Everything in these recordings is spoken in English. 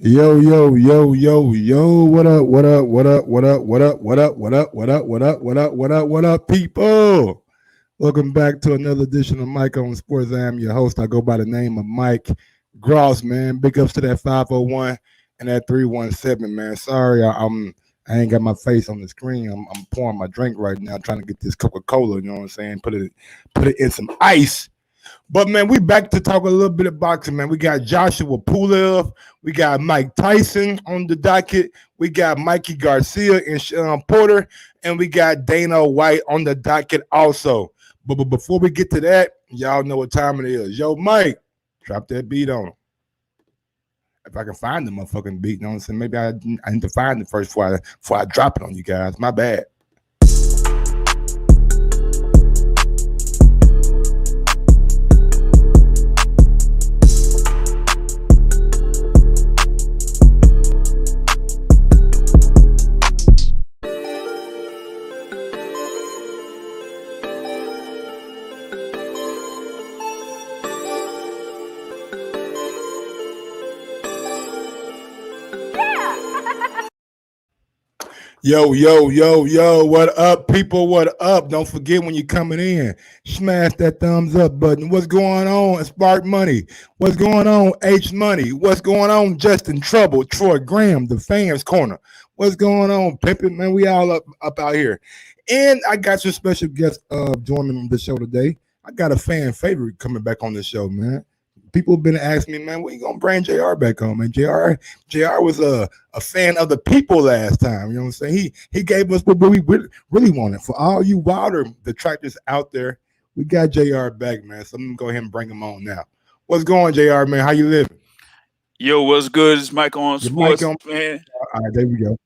Yo, yo, yo, yo, yo, what up, what up, what up, what up, what up, what up, what up, what up, what up, what up, what up, what up, people? Welcome back to another edition of Mike on Sports. I am your host. I go by the name of Mike Gross, man. Big ups to that 501 and that 317, man. Sorry, I ain't got my face on the screen. I'm pouring my drink right now, trying to get this Coca-Cola, you know what I'm saying? Put it in some ice. But man, we back to talk a little bit of boxing, man. We got Joshua Pulev, we got Mike Tyson on the docket, we got Mikey Garcia and Sean Porter, and we got Dana White on the docket also. But before we get to that, y'all know what time it is. Yo, Mike, drop that beat on him. If I can find the motherfucking beat, you know what I'm saying? Maybe I need to find it first before I drop it on you guys. My bad. Yo, yo, yo, yo, what up, people? What up? Don't forget when you're coming in, smash that thumbs up button. What's going on, Spark Money? What's going on, H Money? What's going on, Justin Trouble, Troy Graham, the fans corner? What's going on, Pimpin'? Man, we all up out here. And I got some special guests joining the show today. I got a fan favorite coming back on the show, man. People have been asking me, man, when you gonna bring JR back on, man? JR was a fan of the people last time. You know what I'm saying? He gave us what we really wanted. For all you Wilder detractors out there, we got JR back, man. So I'm gonna go ahead and bring him on now. What's going, JR, man? How you living? Yo, what's good? It's Mike on Your mic Sports, on. man. All right, there we go.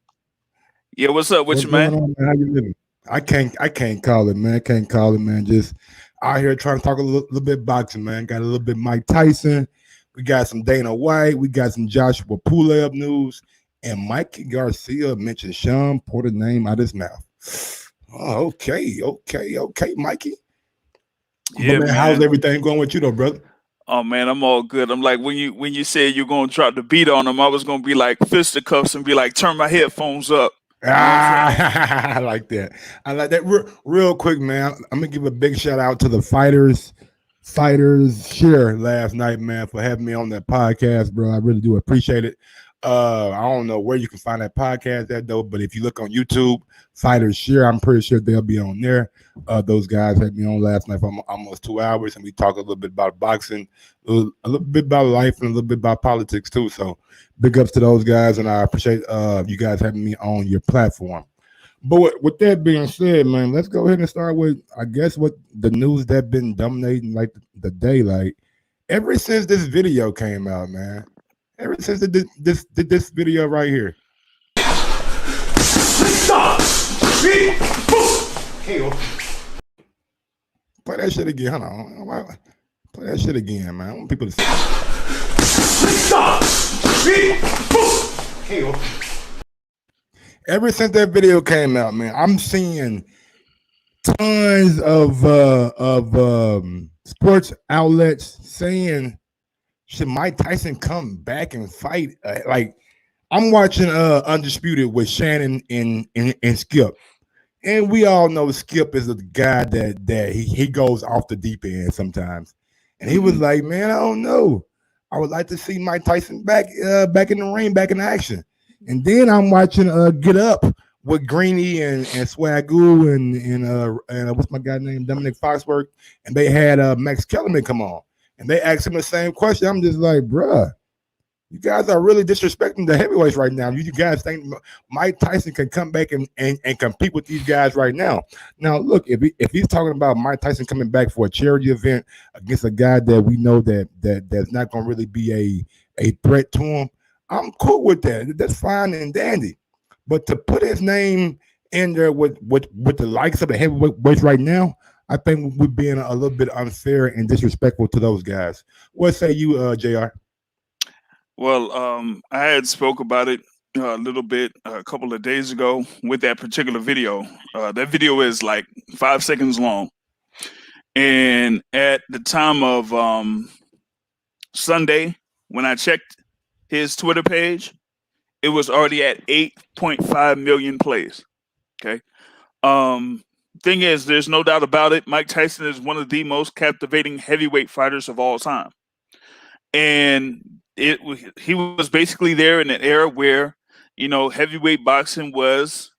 Yeah, what's up with What's you, going man? on, man? How you living? I can't call it, man. I can't call it, man. Just out here trying to talk a little bit boxing, man. Got a little bit Mike Tyson. We got some Dana White. We got some Joshua Pulev news. And Mikey Garcia mentioned Sean Porter's name out his mouth. Oh, okay, Mikey. But Yeah, man, how's man. everything going with you though, brother? Oh man, I'm all good. I'm like when you said you're gonna drop the beat on them, I was gonna be like fisticuffs and be like, turn my headphones up. You know what I'm saying? Ah, I like that. I like that. Real quick, man. I'm gonna give a big shout out to the fighters share last night, man, for having me on that podcast, bro. I really do appreciate it. I don't know where you can find that podcast at though, but if you look on YouTube, fighters share, I'm pretty sure they'll be on there. Those guys had me on last night for almost 2 hours, and we talked a little bit about boxing, a little bit about life, and a little bit about politics too. So big ups to those guys, and I appreciate you guys having me on your platform. But with that being said, man, let's go ahead and start with, I guess, what the news that been dominating like the day, like ever since this video came out, man. Ever since this video right here. Play that shit again. Hold on. Play that shit again, man. I want people to see. Ever since that video came out, man, I'm seeing tons of sports outlets saying, should Mike Tyson come back and fight? Like I'm watching Undisputed with Shannon and Skip. And we all know Skip is a guy that he goes off the deep end sometimes. And he was Hmm. like, man, I don't know. I would like to see Mike Tyson back in the ring, back in action. And then I'm watching Get Up with Greeny and Swagoo and what's my guy named Dominic Foxworth, and they had Max Kellerman come on, and they asked him the same question. I'm just like, bruh, you guys are really disrespecting the heavyweights right now. You guys think Mike Tyson can come back and compete with these guys right now? Now, look, if he's talking about Mike Tyson coming back for a charity event against a guy that we know that's not going to really be a threat to him, I'm cool with that. That's fine and dandy. But to put his name in there with the likes of the heavyweights right now, I think we're being a little bit unfair and disrespectful to those guys. What say you, Jr.? Well, I had spoke about it a little bit a couple of days ago with that particular video. That video is like 5 seconds long, and at the time of Sunday when I checked, his Twitter page, it was already at 8.5 million plays. Okay. Um, Thing is, there's no doubt about it. Mike Tyson is one of the most captivating heavyweight fighters of all time, and he was basically there in an era where heavyweight boxing was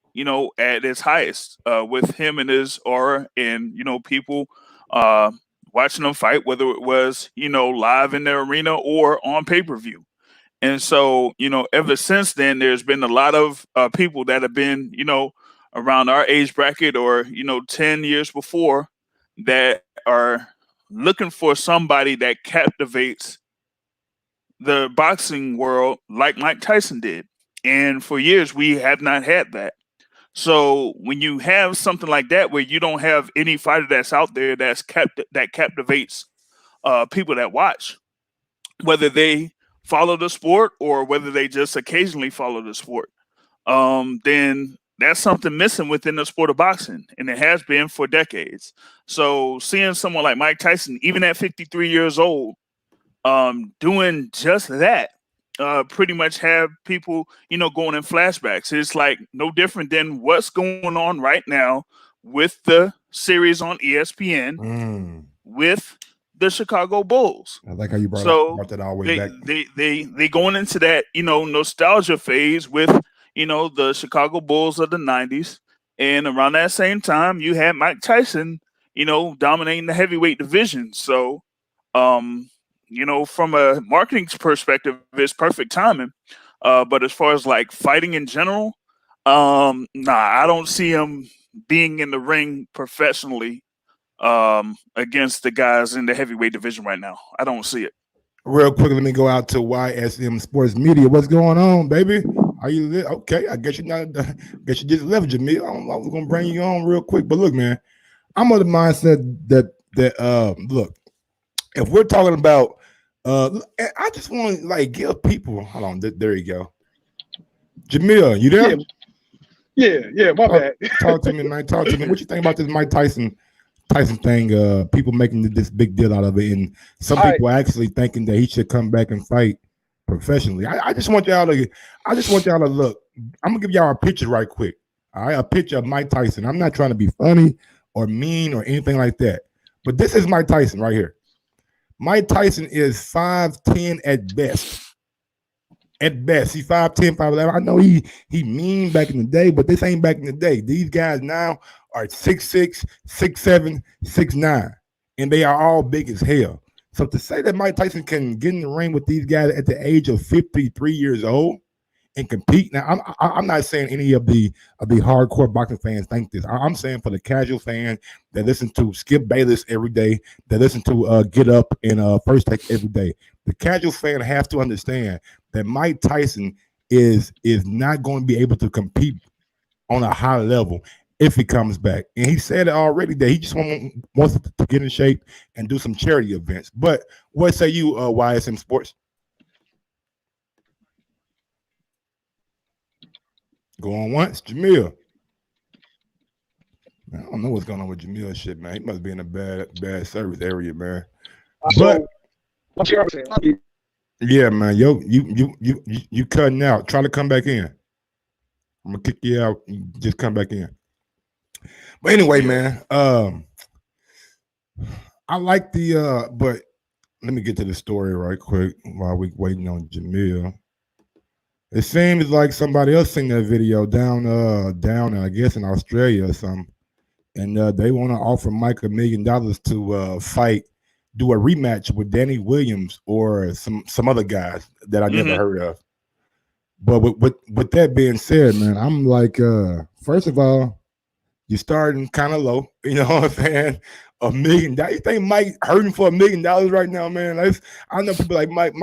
at its highest, with him and his aura, and people uh, watching him fight, whether it was live in the arena or on pay per view. And so, ever since then, there's been a lot of people that have been, around our age bracket or, 10 years before, that are looking for somebody that captivates the boxing world like Mike Tyson did. And for years, we have not had that. So when you have something like that, where you don't have any fighter that's out there that captivates people that watch, whether they follow the sport or whether they just occasionally follow the sport, then that's something missing within the sport of boxing, and it has been for decades. So seeing someone like Mike Tyson, even at 53 years old, doing just that, pretty much have people, going in flashbacks. It's like no different than what's going on right now with the series on ESPN with the Chicago Bulls. I like how you brought that all the way back. They going into that nostalgia phase with the Chicago Bulls of the '90s, and around that same time you had Mike Tyson dominating the heavyweight division. So from a marketing perspective, it's perfect timing. But as far as like fighting in general, I don't see him being in the ring professionally against the guys in the heavyweight division right now. I don't see it. Real quick, let me go out to YSM Sports Media. What's going on, baby? Are you okay? I guess you're not. Guess you just left, Jamil. I was gonna bring you on real quick, but look, man, I'm of the mindset that look, if we're talking about, I just want to like give people. Hold on, there you go, Jamil. You there? Yeah. My bad. Talk to me, man. Talk to me. What you think about this Mike Tyson thing? People making this big deal out of it, and some people actually thinking that he should come back and fight professionally. I just want y'all to look. I'm gonna give y'all a picture right quick. All right, a picture of Mike Tyson. I'm not trying to be funny or mean or anything like that, but this is Mike Tyson right here. Mike Tyson is 5'10" at best. At best, he's 5'10", 5'11". I know he mean back in the day, but this ain't back in the day. These guys now are 6'6", 6'7", 6'9", and they are all big as hell. So to say that Mike Tyson can get in the ring with these guys at the age of 53 years old and compete, now I'm not saying any of the hardcore boxing fans think this. I'm saying for the casual fan that listen to Skip Bayless every day, that listen to Get Up and First Take every day. The casual fan has to understand that Mike Tyson is not going to be able to compete on a high level if he comes back. And he said it already that he just wants to get in shape and do some charity events. But what say you, YSM Sports? Go on once, Jamil. Man, I don't know what's going on with Jamil shit, man. He must be in a bad service area, man. But yeah, man, you cutting out. Try to come back in. I'm gonna kick you out. You just come back in. But anyway, man, I like the but let me get to the story right quick while we waiting on Jamil. It seems like somebody else seen that video down I guess in Australia or something, and they want to offer Mike $1 million to do a rematch with Danny Williams or some other guys that I never heard of. But with that being said, man, I'm like, first of all, you're starting kind of low. You know what I'm saying? $1 million. You think Mike hurting for $1 million right now, man? I know people like Mike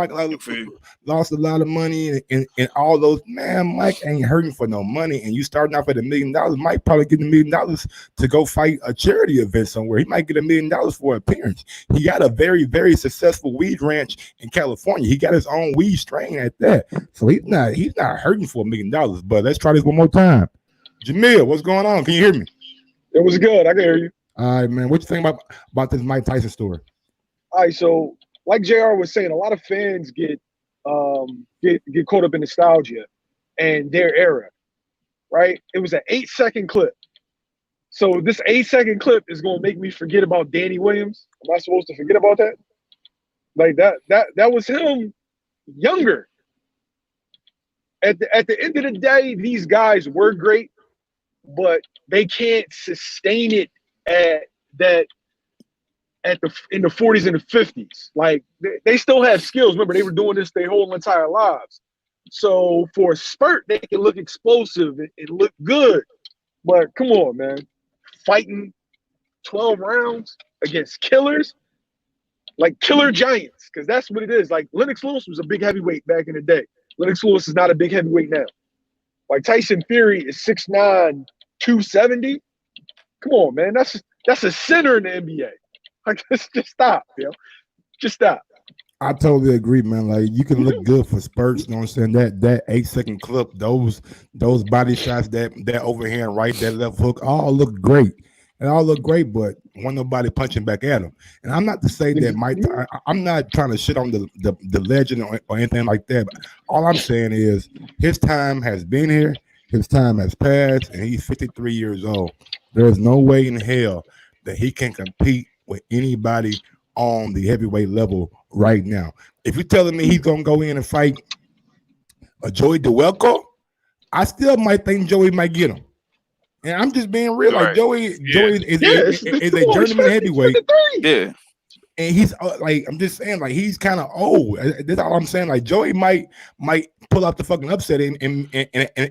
lost a lot of money and all those. Man, Mike ain't hurting for no money. And you starting off at $1 million. Mike probably getting $1 million to go fight a charity event somewhere. He might get $1 million for appearance. He got a very, very successful weed ranch in California. He got his own weed strain at that. So he's not hurting for $1 million. But let's try this one more time. Jamil, what's going on? Can you hear me? It was good. I can hear you. All right, man. What you think about this Mike Tyson story? All right, so like JR was saying, a lot of fans get get caught up in nostalgia and their era, right? It was an 8-second clip. So this 8-second clip is gonna make me forget about Danny Williams. Am I supposed to forget about that? Like that was him younger. At the end of the day, these guys were great, but they can't sustain it in the 40s and the 50s. Like they still have skills. Remember, they were doing this their whole entire lives. So for a spurt, they can look explosive and look good. But come on, man. Fighting 12 rounds against killers, like killer giants, because that's what it is. Like Lennox Lewis was a big heavyweight back in the day. Lennox Lewis is not a big heavyweight now. Like Tyson Fury is 6'9", 270. Come on, man. That's a center in the NBA. Like, just stop, yo. Just stop. I totally agree, man. Like you can look good for spurts, you know what I'm saying? That 8-second clip, those body shots, that overhand right, that left hook, all look great. And all look great, but wasn't nobody punching back at him. And I'm not to say that I'm not trying to shit on the legend or anything like that. But all I'm saying is his time has been here, his time has passed, and he's 53 years old. There's no way in hell that he can compete with anybody on the heavyweight level right now. If you're telling me he's gonna go in and fight a Joey DeWelko, I still might think Joey might get him. And I'm just being real. Like Joey is a journeyman heavyweight. Yeah. And he's like, I'm just saying, like he's kind of old. That's all I'm saying. Like Joey might pull out the fucking upset and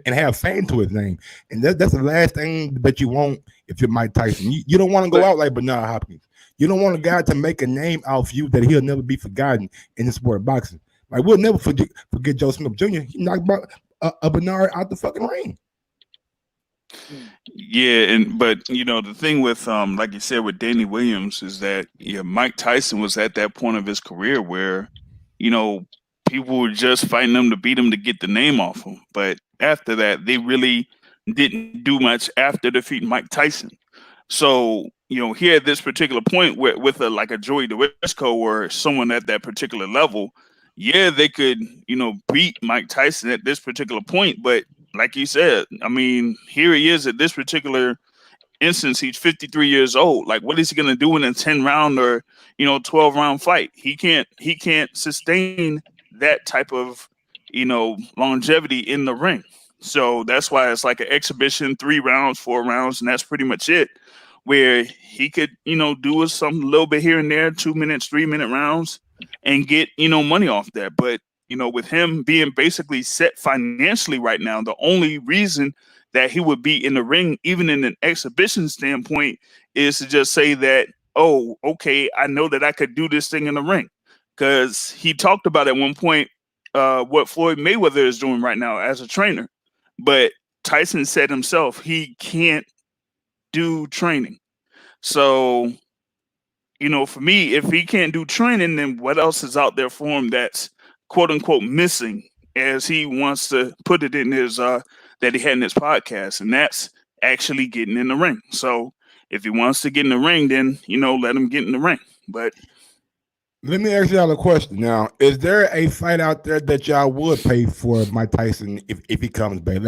have fame to his name. And that's the last thing that you want if you're Mike Tyson. You don't want to go out like Bernard Hopkins. You don't want a guy to make a name out of you that he'll never be forgotten in the sport of boxing. Like we'll never forget Joe Smith Jr. He knocked a Bernard out the fucking ring. Yeah, but the thing with like you said with Danny Williams is that Mike Tyson was at that point of his career where people were just fighting him to beat him to get the name off him. But after that, they really didn't do much after defeating Mike Tyson. So here at this particular point with like a Joey DeWesco or someone at that particular level, they could beat Mike Tyson at this particular point, but like you said, I mean, here he is at this particular instance. He's 53 years old. Like, what is he going to do in a 10-round or 12-round fight? He can't sustain that type of longevity in the ring. So that's why it's like an exhibition, 3 rounds, 4 rounds, and that's pretty much it. Where he could do something a little bit here and there, 2 minutes, 3-minute rounds, and get money off that. But with him being basically set financially right now, the only reason that he would be in the ring, even in an exhibition standpoint, is to just say that, oh, okay, I know that I could do this thing in the ring. Because he talked about at one point what Floyd Mayweather is doing right now as a trainer. But Tyson said himself he can't do training. So, for me, if he can't do training, then what else is out there for him that's quote unquote missing, as he wants to put it in his that he had in his podcast, and that's actually getting in the ring. So if he wants to get in the ring, then let him get in the ring. But let me ask y'all a question now. Is there a fight out there that y'all would pay for Mike Tyson if he comes back?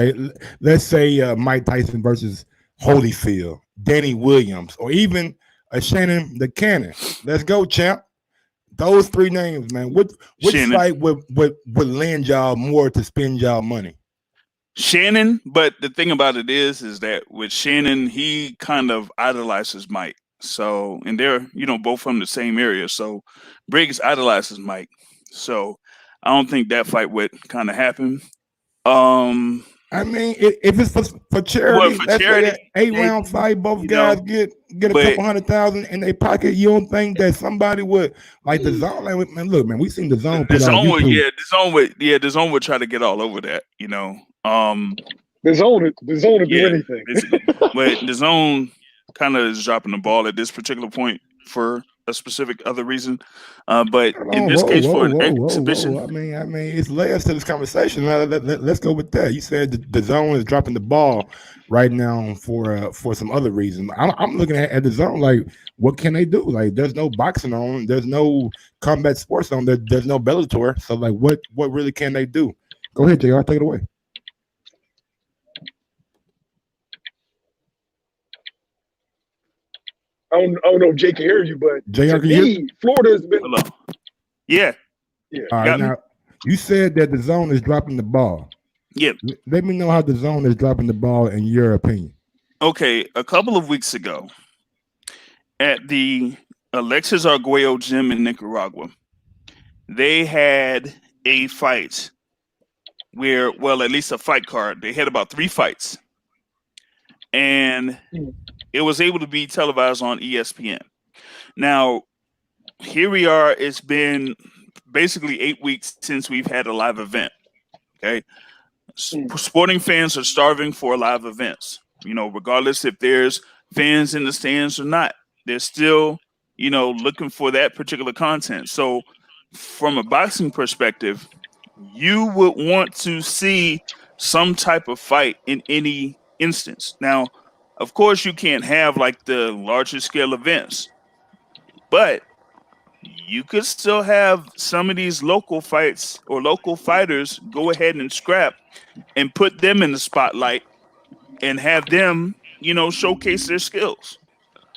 Let's say Mike Tyson versus Holyfield, Danny Williams, or even a Shannon the Cannon. Let's go, champ. Those 3 names, man. Which fight would lend y'all more to spend y'all money? Shannon, but the thing about it is that with Shannon, he kind of idolizes Mike. So, and they're both from the same area. So Briggs idolizes Mike. So I don't think that fight would kind of happen. I mean, if it's for charity, for charity, 8-round fight, both guys get a couple $100,000 in their pocket. You don't think that somebody would like the zone? Like, man, look, man, we seen the zone. The zone would try to get all over that. The zone would do anything. But the zone kind of is dropping the ball at this particular point for a specific other reason. But in this Whoa, case, whoa, for an whoa, whoa, exhibition, whoa. I mean, it's layers to this conversation. Let's go with that. You said the zone is dropping the ball right now for some other reason. I'm looking at the zone like, what can they do? Like, there's no boxing on, there's no combat sports on, there's no Bellator. So, like, what really can they do? Go ahead, JR, take it away. I don't know if Jay can hear you, but JR, to can you hear? me, Florida's been. hello, yeah, Yeah. All right, got me? now you said that the zone is dropping the ball. Yeah. Let me know how the zone is dropping the ball in your opinion. Okay, a couple of weeks ago at the Alexis Arguello gym in Nicaragua, they had a fight where, well, at least a fight card. They had about 3 fights, and it was able to be televised on ESPN. Now, here we are. It's been basically 8 weeks since we've had a live event. Okay, sporting fans are starving for live events. You know, regardless if there's fans in the stands or not, they're still, you know, looking for that particular content. So, from a boxing perspective, you would want to see some type of fight in any instance. Now, of course, you can't have like the larger scale events, but you could still have some of these local fights or local fighters go ahead and scrap and put them in the spotlight and have them, you know, showcase their skills.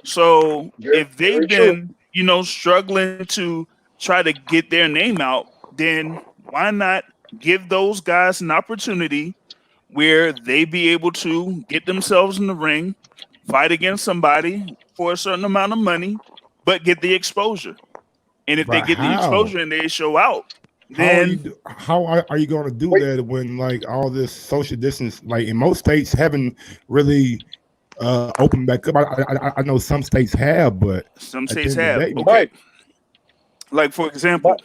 So if they've Very true. been, you know, struggling to try to get their name out, then why not give those guys an opportunity where they be able to get themselves in the ring, fight against somebody for a certain amount of money, but get the exposure. And if they But get the how? exposure and they show out, How then are you going to do Wait. that when like all this social distance, like in most states haven't really opened back up? I know some states have, but some at the states end of the have. day, Okay. Mike, Like, for example,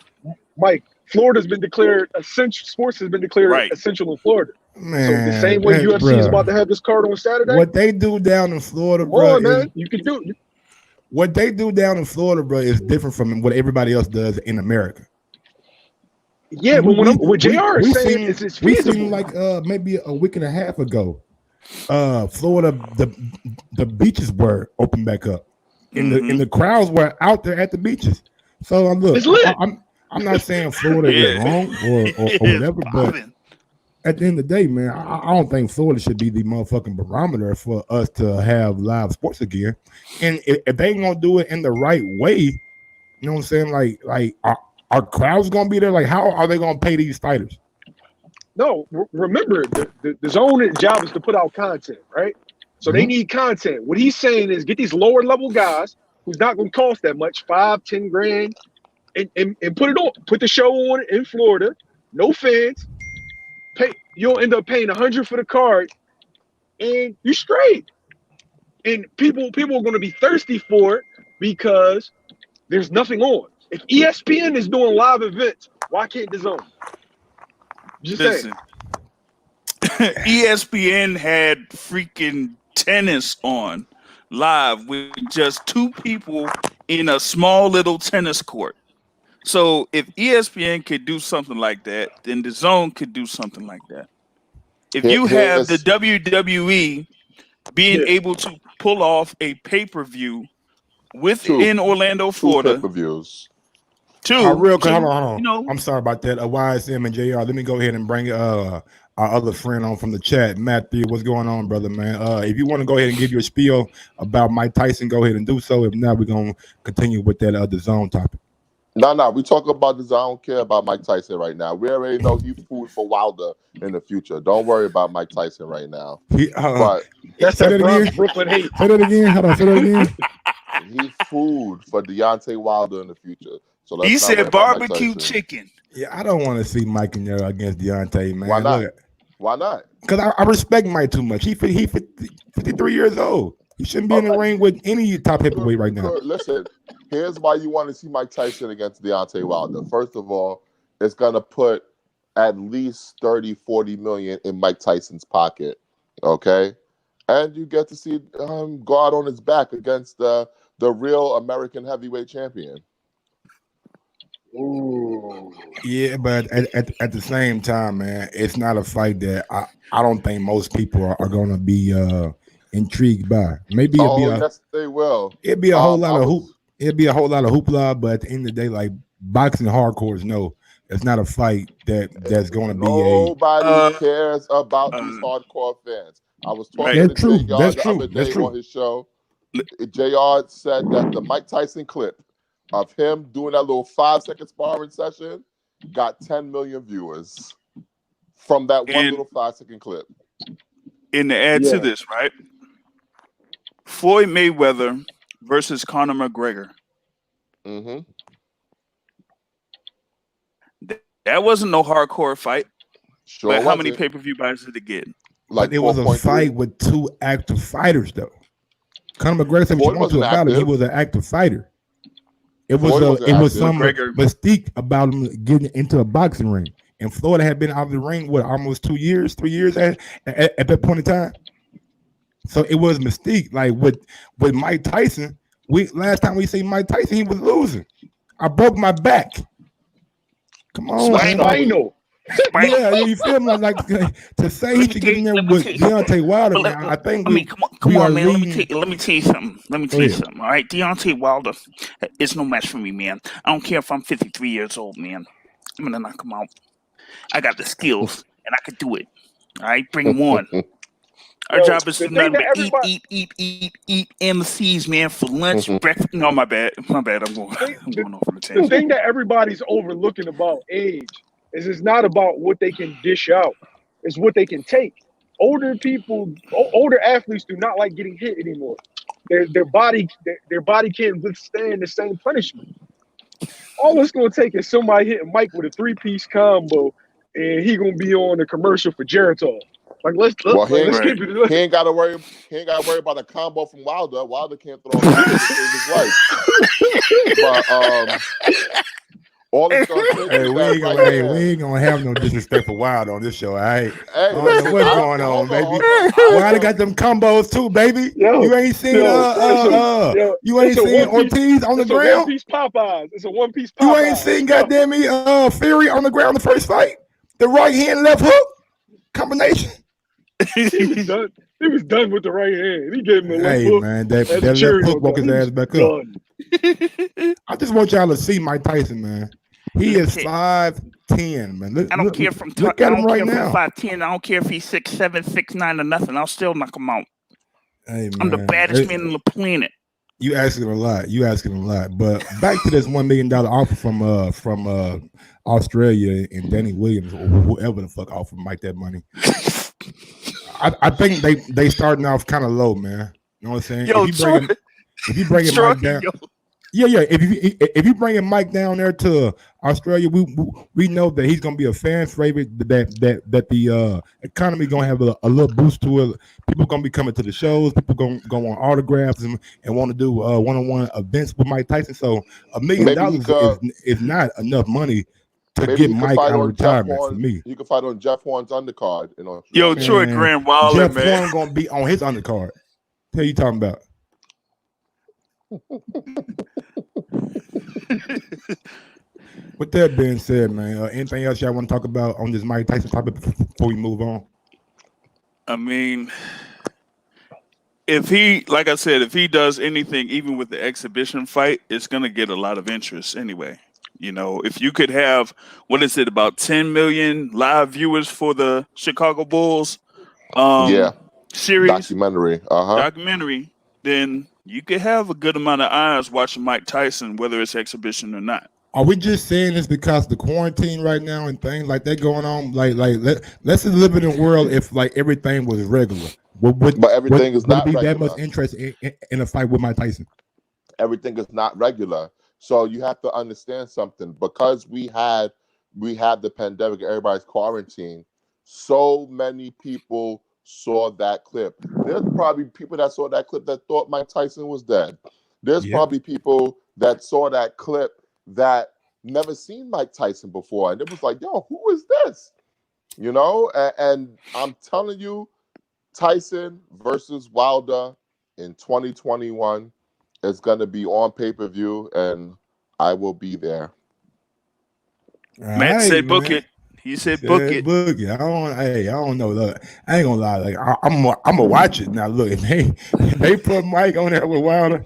Mike, Florida's been declared essential. Sports has been declared right. essential in Florida. man, So the same way that- UFC is bruh, about to have this card on Saturday. what they do down in Florida, Come bro, on, man, you can do it. what they do down in Florida, bro, is different from what everybody else does in America. Yeah, but what JR is saying seen, is it's we feasible. seen like maybe a week and a half ago, Florida, the beaches were open back up, and the crowds were out there at the beaches. So look, It's lit. I'm not saying Florida is wrong or whatever, but at the end of the day, man, I don't think Florida should be the motherfucking barometer for us to have live sports again. And if they ain't gonna do it in the right way, you know what I'm saying? Like are crowds gonna be there? Like, how are they gonna pay these fighters? No, remember the zone job is to put out content, right? So they need content. What he's saying is get these lower level guys who's not going to cost that much, 5-10 grand, and put it on, put the show on in Florida. No fans. You'll end up paying $100 for the card, and you're straight. And people are going to be thirsty for it because there's nothing on. If ESPN is doing live events, why can't the zone? Just listen, ESPN had freaking tennis on live with just 2 people in a small little tennis court. So if ESPN could do something like that, then the zone could do something like that. If you have the WWE being able to pull off a pay-per-view within Orlando, Florida, 2 pay-per-views. Real quick, hold on. You know, I'm sorry about that. YSM and JR. Let me go ahead and bring our other friend on from the chat, Matthew. What's going on, brother, man? If you want to go ahead and give your spiel about Mike Tyson, go ahead and do so. If not, we're gonna continue with that other zone topic. No, we talk about this. I don't care about Mike Tyson right now. We already know he's food for Wilder in the future. Don't worry about Mike Tyson right now. But that's that Brooklyn hate. Say that again. Hold on. Say that again. He's food for Deontay Wilder in the future. So he said barbecue chicken. Yeah, I don't want to see Mike in there against Deontay, man. Why not? Why not? Because I respect Mike too much. He 53 years old. He shouldn't be in the ring with any top heavyweight right now. Listen, here's why you want to see Mike Tyson against Deontay Wilder. First of all, it's going to put at least 30-40 million in Mike Tyson's pocket, okay? And you get to see him go out on his back against the the real American heavyweight champion. Ooh. Yeah, but at the same time, man, it's not a fight that I don't think most people are going to be intrigued by. Maybe Yes, they will. it'd be a whole lot of hoopla, but at the end of the day, like boxing hardcores know it's not a fight that's going to be Nobody cares about these hardcore fans. I was talking Right. to JR the other That's day true. on his show. JR said that the Mike Tyson clip of him doing that little 5-second sparring session got 10 million viewers from that one little 5-second clip. And to add to this, right? Floyd Mayweather versus Conor McGregor. Mm-hmm. That wasn't no hardcore fight. Sure. But how many pay-per-view buys did it get? Like but it was a fight with two active fighters, though. Conor McGregor said what you want to about him. He was an active fighter. It was some mystique about him getting into a boxing ring. And Florida had been out of the ring, almost 2 years, 3 years at that point in time. So it was mystique. Like with Mike Tyson, last time we seen Mike Tyson, he was losing. I broke my back. Come on, Spinal. Yeah, you feel me? Like to say he should get in there with Deontay Wilder, man. I think. Come on, man. Let me tell you something. All right, Deontay Wilder is no match for me, man. I don't care if I'm 53 years old, man. I'm gonna knock him out. I got the skills, and I could do it. All right, bring him on. Our job is to nothing but eat MCs, man, for lunch, breakfast. No, my bad. I'm going off on the tangent. The thing that everybody's overlooking about age is it's not about what they can dish out. It's what they can take. Older athletes do not like getting hit anymore. Their body can't withstand the same punishment. All it's going to take is somebody hitting Mike with a 3-piece combo, and he going to be on a commercial for Geritol. Like let's keep it. He ain't got to worry about a combo from Wilder. Wilder can't throw a combo to save his life. But all it's gonna take we ain't gonna have no disrespect for Wilder on this show. All right, what's going on, baby? Wilder got them combos too, baby. You ain't seen Ortiz on the ground. One-piece Popeyes. It's a one-piece Popeyes. You ain't seen goddamn me Fury on the ground the first fight. The right hand, left hook combination. He was done with the right hand. He gave him the left hook. Man, that left hook woke his ass back up. I just want y'all to see Mike Tyson, man. He is 5'10", man. I don't care if I'm 5'10". I don't care if he's 6'7", 6'9", or nothing. I'll still knock him out. Hey, man. I'm the baddest man on the planet. You asking a lot. But back to this $1 million offer from Australia and Danny Williams or whoever the fuck offered Mike that money. I think they starting off kind of low, man. You know what I'm saying? If you bring Mike down, If you bring Mike down there to Australia, we know that he's gonna be a fan favorite. That the economy gonna have a little boost to it. People gonna be coming to the shows. People gonna go on autographs and want to do one-on-one events with Mike Tyson. So $1 million is not enough money to get Mike out of retirement for me. You can fight on Jeff Horn's undercard. Yo, Troy Graham Wilder, Jeff Horn gonna be on his undercard. What you talking about? With that being said, man, anything else y'all want to talk about on this Mike Tyson topic before we move on? I mean, if he does anything, even with the exhibition fight, it's gonna get a lot of interest anyway. If you could have, about 10 million live viewers for the Chicago Bulls series documentary, then you could have a good amount of eyes watching Mike Tyson, whether it's exhibition or not. Are we just saying this because the quarantine right now and things like that going on? Let's just live in a world if everything was regular. But everything is not be regular. That much interest in a fight with Mike Tyson. Everything is not regular. So you have to understand something. Because we had the pandemic and everybody's quarantined, so many people saw that clip. There's probably people that saw that clip that thought Mike Tyson was dead. There's probably people that saw that clip that never seen Mike Tyson before. And it was like, yo, who is this? And I'm telling you, Tyson versus Wilder in 2021 It's gonna be on pay-per-view, and I will be there. All Matt right, said book man. it. He said book Said it. book it. I don't know. Look, I ain't gonna lie. Like I'm gonna watch it now. Look, if they put Mike on there with Wilder,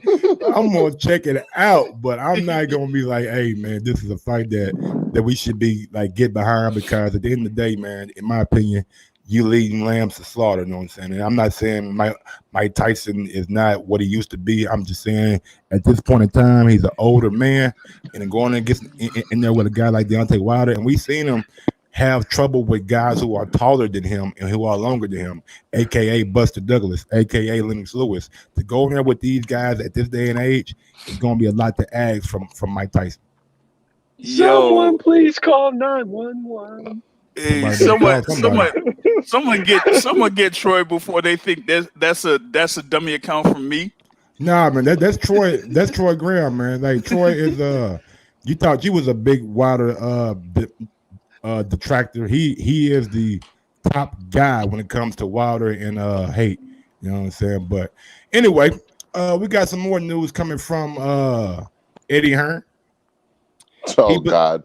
I'm gonna check it out. But I'm not gonna be like, hey man, this is a fight that we should be like get behind, because at the end of the day, man, in my opinion, you leading lambs to slaughter. You know what I'm saying? And I'm not saying Mike Tyson is not what he used to be. I'm just saying at this point in time, he's an older man, and going against in there with a guy like Deontay Wilder, and we seen him have trouble with guys who are taller than him and who are longer than him, aka Buster Douglas, aka Lennox Lewis. To go in there with these guys at this day and age is going to be a lot to ask from Mike Tyson. Someone Yo, please call 911. hey, Somebody better call somebody. someone get Troy before they think that's a dummy account from me. Nah, man, that's Troy. That's Troy Graham, man. Like Troy is you thought you was a big Wilder detractor. He is the top guy when it comes to Wilder and hate. You know what I'm saying? But anyway, we got some more news coming from Eddie Hearn. Oh God.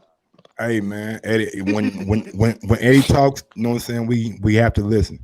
Hey man, Eddie, when Eddie talks, you know what I'm saying, we have to listen.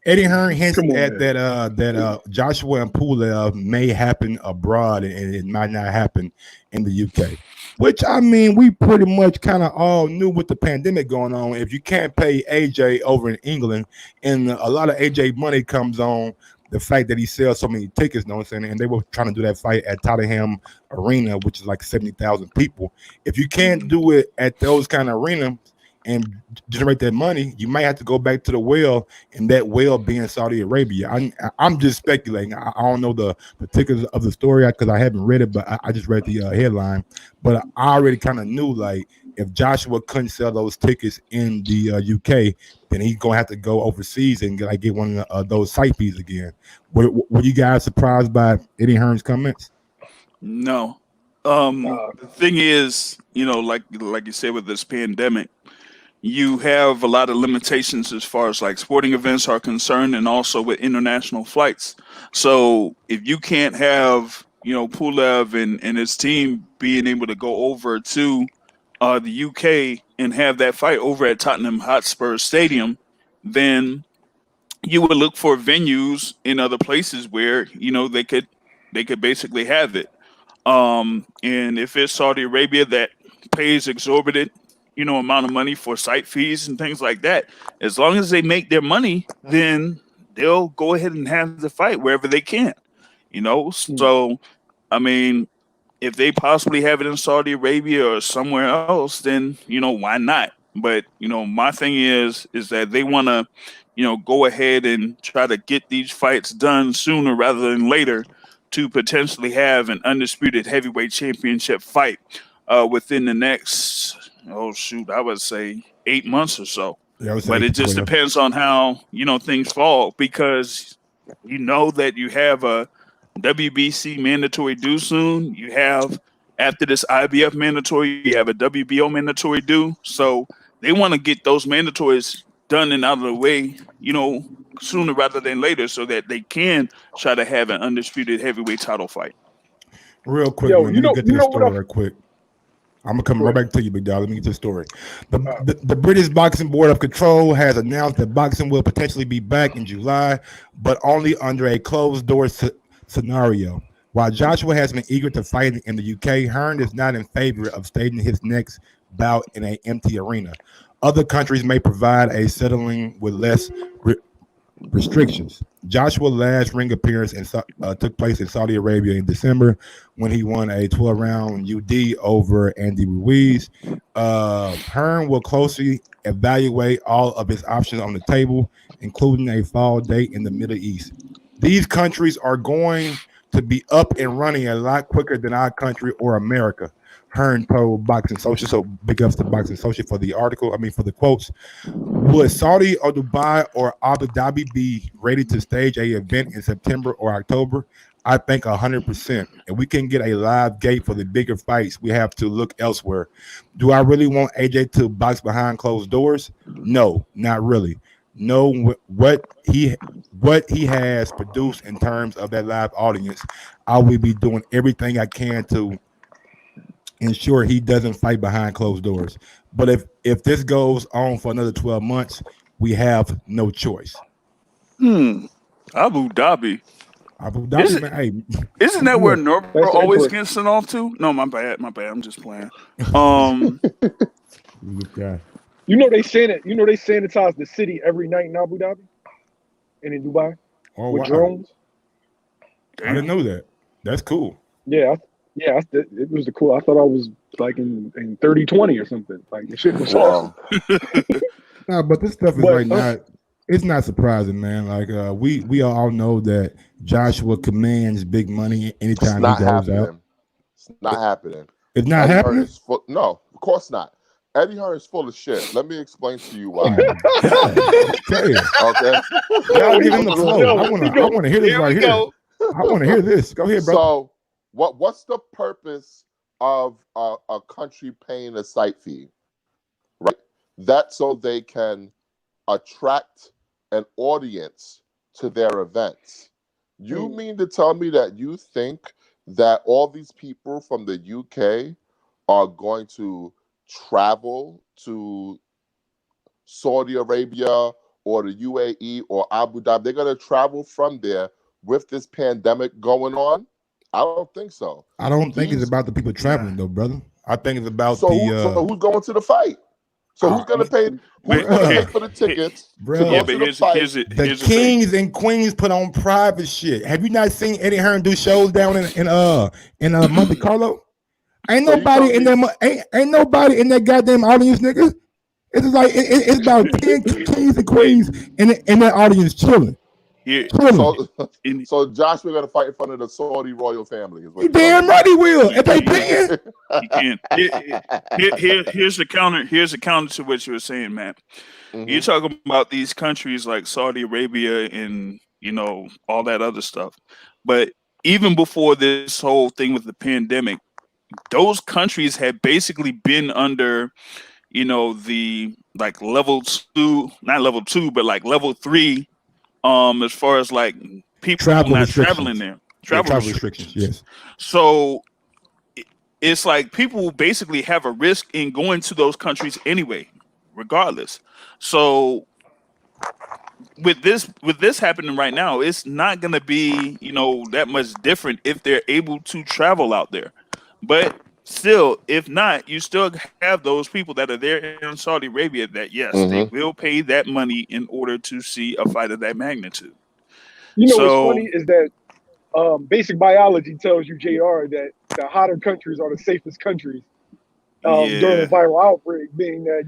Eddie Hearn hints Come on, at man. that Joshua and Pulev may happen abroad and it might not happen in the UK. Which I mean, we pretty much kind of all knew with the pandemic going on. If you can't pay AJ over in England, and a lot of AJ money comes on the fact that he sells so many tickets, you know what I'm saying? And they were trying to do that fight at Tottenham Arena, which is like 70,000 people. If you can't do it at those kind of arenas and generate that money, you might have to go back to the well, and that well being Saudi Arabia. I'm just speculating. I don't know the particulars of the story because I haven't read it, but I just read the headline. But I already kind of knew, like, if Joshua couldn't sell those tickets in the UK, then he's gonna have to go overseas and like get one of those site fees again. Were you guys surprised by Eddie Hearn's comments? No. Uh, The thing is, like you said, with this pandemic, you have a lot of limitations as far as like sporting events are concerned, and also with international flights. So if you can't have, Pulev and his team being able to go over to the UK and have that fight over at Tottenham Hotspur Stadium, then you would look for venues in other places where they could basically have it. And if it's Saudi Arabia that pays exorbitant, amount of money for site fees and things like that, as long as they make their money, then they'll go ahead and have the fight wherever they can. So I mean, if they possibly have it in Saudi Arabia or somewhere else, then why not? But my thing is that they want to go ahead and try to get these fights done sooner rather than later, to potentially have an undisputed heavyweight championship fight within the next, oh shoot, I would say 8 months or so. Yeah, I would say But it just 12. depends on how things fall, because that you have a WBC mandatory due soon. You have, after this IBF mandatory, you have a WBO mandatory due. So they want to get those mandatories done and out of the way, sooner rather than later, so that they can try to have an undisputed heavyweight title fight. Real quick, yo, man. Let me get to you the know what? story right quick. I'm gonna come Go right ahead. back to you, big dog. Let me get to the story. The British Boxing Board of Control has announced that boxing will potentially be back in July, but only under a closed door scenario. While Joshua has been eager to fight in the UK, Hearn is not in favor of staging his next bout in an empty arena. Other countries may provide a settling with less restrictions. Joshua's last ring appearance took place in Saudi Arabia in December when he won a 12-round UD over Andy Ruiz. Hearn will closely evaluate all of his options on the table, including a fall date in the Middle East. These countries are going to be up and running a lot quicker than our country or America. Hearn told Boxing Social. So big ups to Boxing Social for the article. I mean, for the quotes. Would Saudi or Dubai or Abu Dhabi be ready to stage a event in September or October? I think 100%. If we can get a live gate for the bigger fights, we have to look elsewhere. Do I really want AJ to box behind closed doors? No, not really. know what he has produced in terms of that live audience, I will be doing everything I can to ensure he doesn't fight behind closed doors. But if this goes on for another 12 months, we have no choice. Abu Dhabi. Abu Dhabi, man, hey, Isn't that where Norma That's always interesting. gets sent off to? No, my bad. I'm just playing. Okay. You know they sanitize the city every night in Abu Dhabi and in Dubai Oh with wow, drones. I didn't know that. That's cool. Yeah, it was the cool. I thought I was like in 3020 or something. Like the shit was awesome. No, but this stuff is But, like not. It's not surprising, man. Like we all know that Joshua commands big money It's anytime he not goes happening. out. It's not happening. It's not Eddie Hearn happening. is full. No, of course not. Eddie Hearn is full of shit. Let me explain to you why. Okay. Okay. Y'all give him the flow. Yo, I want to hear this right here. I want to hear this. Go ahead, bro. So, what's the purpose of a country paying a site fee? Right. That's so they can attract an audience to their events. You mean to tell me that you think that all these people from the UK are going to travel to Saudi Arabia or the UAE or Abu Dhabi? They're going to travel from there with this pandemic going on? I don't think so. I don't think it's about the people traveling though, brother. I think it's about so who's going to the fight? So who's going to pay? Who's going to pay for the tickets to go to the fight? The kings and queens put on private shit. Have you not seen Eddie Hearn do shows down in Monte Carlo? Ain't nobody in that. Ain't nobody in that goddamn audience, nigga. It's like it's about 10 kings and queens in that audience chilling. So Josh, we're gonna fight in front of the Saudi royal family. Is what you damn right he will. If they paying, he can. Here's the counter. Here's the counter to what you were saying, Matt. Mm-hmm. You're talking about these countries like Saudi Arabia and all that other stuff. But even before this whole thing with the pandemic, those countries had basically been under, the like level 2, not level 2, but like level 3. As far as like people not traveling there, travel restrictions. Yes. So it's like people basically have a risk in going to those countries anyway, regardless. So with this happening right now, it's not going to be that much different if they're able to travel out there. But still, if not, you still have those people that are there in Saudi Arabia that they will pay that money in order to see a fight of that magnitude. What's funny is that basic biology tells you, JR, that the hotter countries are the safest countries during a viral outbreak, being that,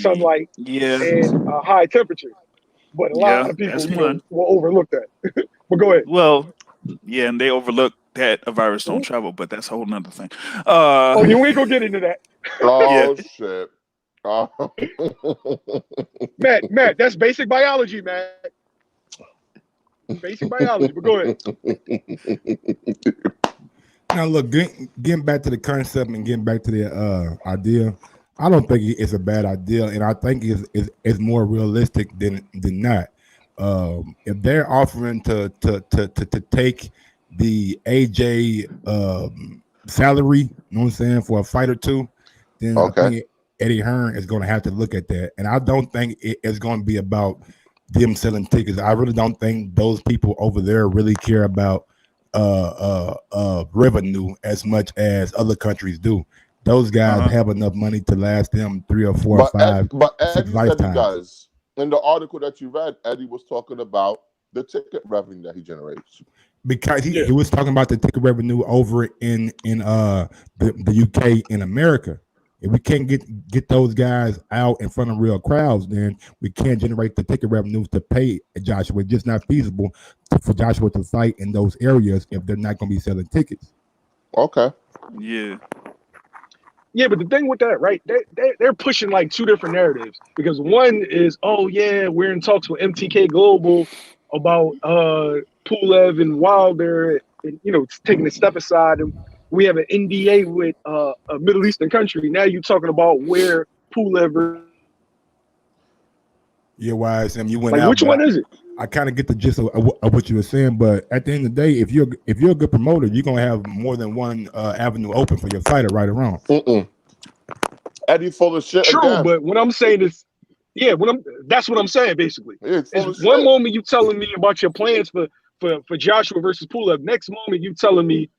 sunlight and high temperatures. But a lot of people will overlook that. But go ahead. Well, yeah, and they overlook that a virus don't travel, but that's a whole nother thing. You ain't gonna get into that. Shit. Matt, that's basic biology, Matt. Basic biology, but go ahead. Now, look, getting back to the concept and getting back to the idea, I don't think it's a bad idea, and I think it's more realistic than not. If they're offering to take the AJ salary, you know what I'm saying, for a fight or two, then I think Eddie Hearn is going to have to look at that. And I don't think it's going to be about them selling tickets. I really don't think those people over there really care about revenue as much as other countries do. Those guys have enough money to last them 3 or 4 or 5. But Eddie said he does. In the article that you read, Eddie was talking about the ticket revenue that he generates. Because he was talking about the ticket revenue over in the UK in America. If we can't get those guys out in front of real crowds, then we can't generate the ticket revenues to pay Joshua. It's just not feasible for Joshua to fight in those areas if they're not going to be selling tickets. Okay. Yeah. Yeah, but the thing with that, right? They're pushing like 2 different narratives, because one is, we're in talks with MTK Global about Pulev and Wilder, and, taking a step aside, and we have an NDA with a Middle Eastern country. Now you're talking about where Pulev. Yeah, YSM, you went Like, out. which one is it? I kind of get the gist of what you were saying, but at the end of the day, if you're a good promoter, you're gonna have more than one avenue open for your fighter, right or wrong. Eddie full of shit. True, again. but what I'm saying is, yeah, that's what I'm saying basically. It's full of Is one shit. moment you telling me about your plans for Joshua versus Pulev. Next moment you telling me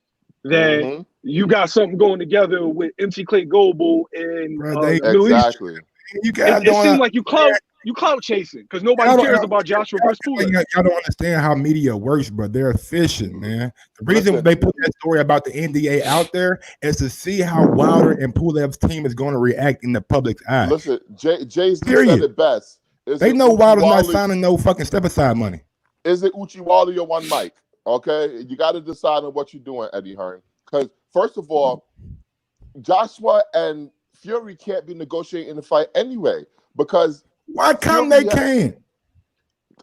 that you got something going together with MC Clay Goldbull and Bro, the Middle East. Exactly. You guys It seems like you clout chasing because nobody cares about Joshua versus Pulev. Y'all don't understand how media works, bro. They're efficient, man. The reason they put that story about the NDA out there is to see how Wilder and Pulev's team is going to react in the public's eye. Listen, Jay-Z said it best. They know Wilder's not signing no fucking step aside money. Is it Uchi Wally or one mic? Okay, you got to decide on what you're doing, Eddie Hearn. Because first of all, Joshua and Fury can't be negotiating the fight anyway. Because why come they can't?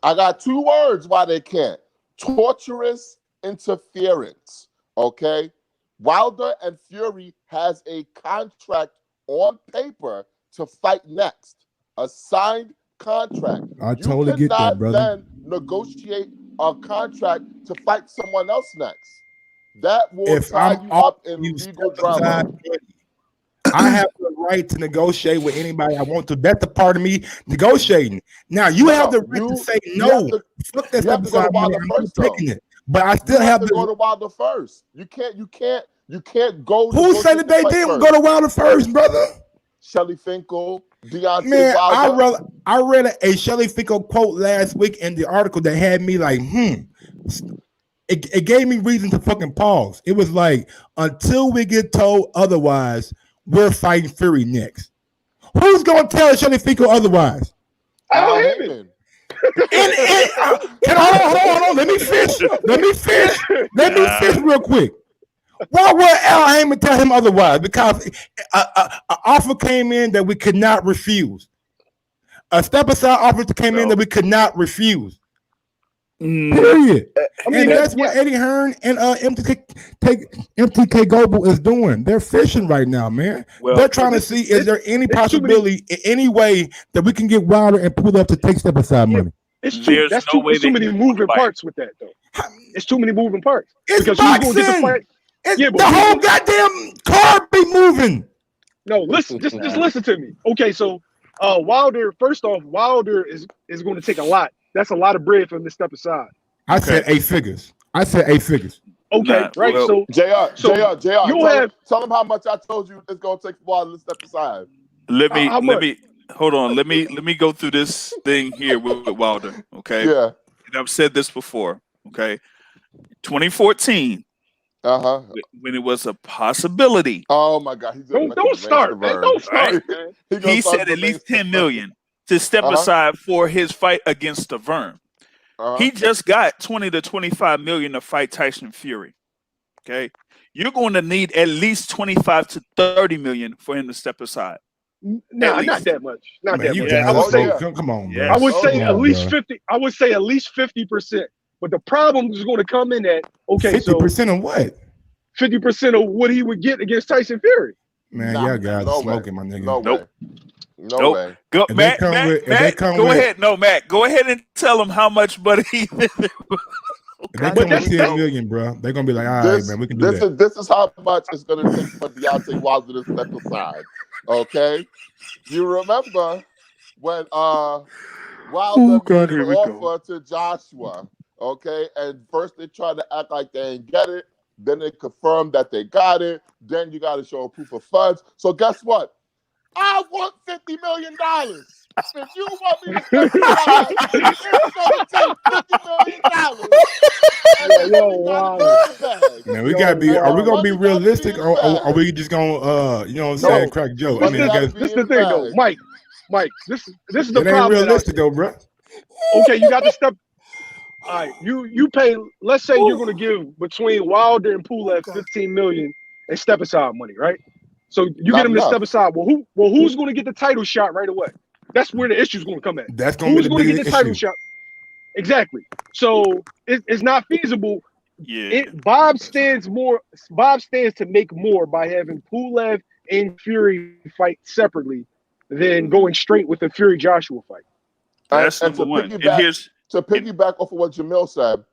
I got 2 words why they can't. Torturous interference. Okay, Wilder and Fury has a contract on paper to fight next. A signed contract. I totally get that, brother. Then negotiate a contract to fight someone else next. That will tie you up in legal drama. I have the right to negotiate with anybody I want to. That's the part of me negotiating. Now you have the right to say no. Fuck that step aside money. I'm not taking it. But I still have to go to Wilder first. You can't go. Who said that they didn't go to Wilder first, brother? Shelly Finkel, Deontay Man, Wilder. I read a Shelly Finkel quote last week in the article that had me like, It gave me reason to fucking pause. It was like, until we get told otherwise, we're fighting Fury next. Who's gonna tell Shelly Finkel otherwise? Al Heyman. Hold on. Let me fish real quick. Why would Al Heyman tell him otherwise? Because an offer came in that we could not refuse. A step aside offer came in that we could not refuse. Period. And that's what Eddie Hearn and MTK Global is doing. They're fishing right now, man. They're trying to see is there any possibility in any way that we can get Wilder and pull up to take step aside money. It's too many moving parts with that, though. It's too many moving parts. It's because boxing. Who's gonna get the fight? The whole goddamn card be moving. No, listen, just listen to me. Okay, so Wilder, first off, Wilder is going to take a lot. That's a lot of bread for him to step aside. I said 8 figures. Okay, right. So JR, tell him how much I told you it's gonna take for Wilder to step aside. Let me hold on. Let me go through this thing here with Wilder. Okay. Yeah. And I've said this before. Okay. 2014. When it was a possibility. Oh my God! Don't start, man. Don't start, man. He said at least 10 million to step aside for his fight against Arum. He just got 20 to 25 million to fight Tyson Fury. Okay, you're going to need at least 25 to 30 million for him to step aside. No, not that much. Not that much. I would say, come on, bro. I would say at least 50. I would say at least 50%. But the problem is going to come in at 50% of what? 50% of what he would get against Tyson Fury. Man, y'all guys are smoking, my nigga. No way. Go, Matt, go ahead. No, Matt, go ahead and tell them how much money. If they come with 10 million, bro, they're gonna be like, all right, man, we can do that. This is how much it's gonna take for Deontay Wilder to step aside. Okay, you remember when Wilder made an offer to Joshua? Okay, and first they tried to act like they ain't get it. Then they confirmed that they got it. Then you got to show proof of funds. So guess what? I want $50 million. If you want me to step aside, it's going to take $50 million. Wow. Man, we gotta be. Are we gonna be realistic, or are we just gonna, you know what I'm saying, crack joke? I mean, this is the thing, though, Mike. This is the problem. It ain't realistic, though, bro. Okay, you got to step. All right, you pay. Let's say you're going to give between Wilder and Pulev 15 million and step aside money, right? So you get him to step aside. Well, who's going to get the title shot right away? That's where the issue's going to come at. That's going to be the biggest get the title shot. Exactly. So it's not feasible. Yeah. Bob stands to make more by having Pulev and Fury fight separately than going straight with the Fury Joshua fight. That's and number one. And here's to piggyback off of what Jamil said,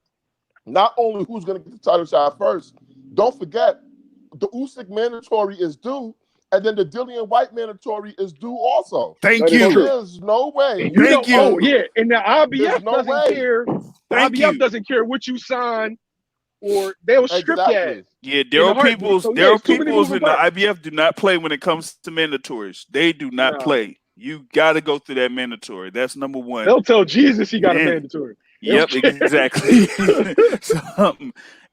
not only who's going to get the title shot first, don't forget the Usyk mandatory is due, and then the Dillian White mandatory is due also. Thank That is you. true. There's no way. And you Thank know, you. oh yeah, and the There's IBF no doesn't way. care. The Thank IBF you. doesn't care what you sign, or they'll strip your ass. Exactly. Yeah, In a Daryl heartbeat. Peoples, So, yeah, Daryl it's too many Peoples moving and the parts. IBF do not play when it comes to mandatories. They do not Nah. play. You got to go through that mandatory. That's number one. They'll tell Jesus he got a And- mandatory. Yep, They don't care. exactly.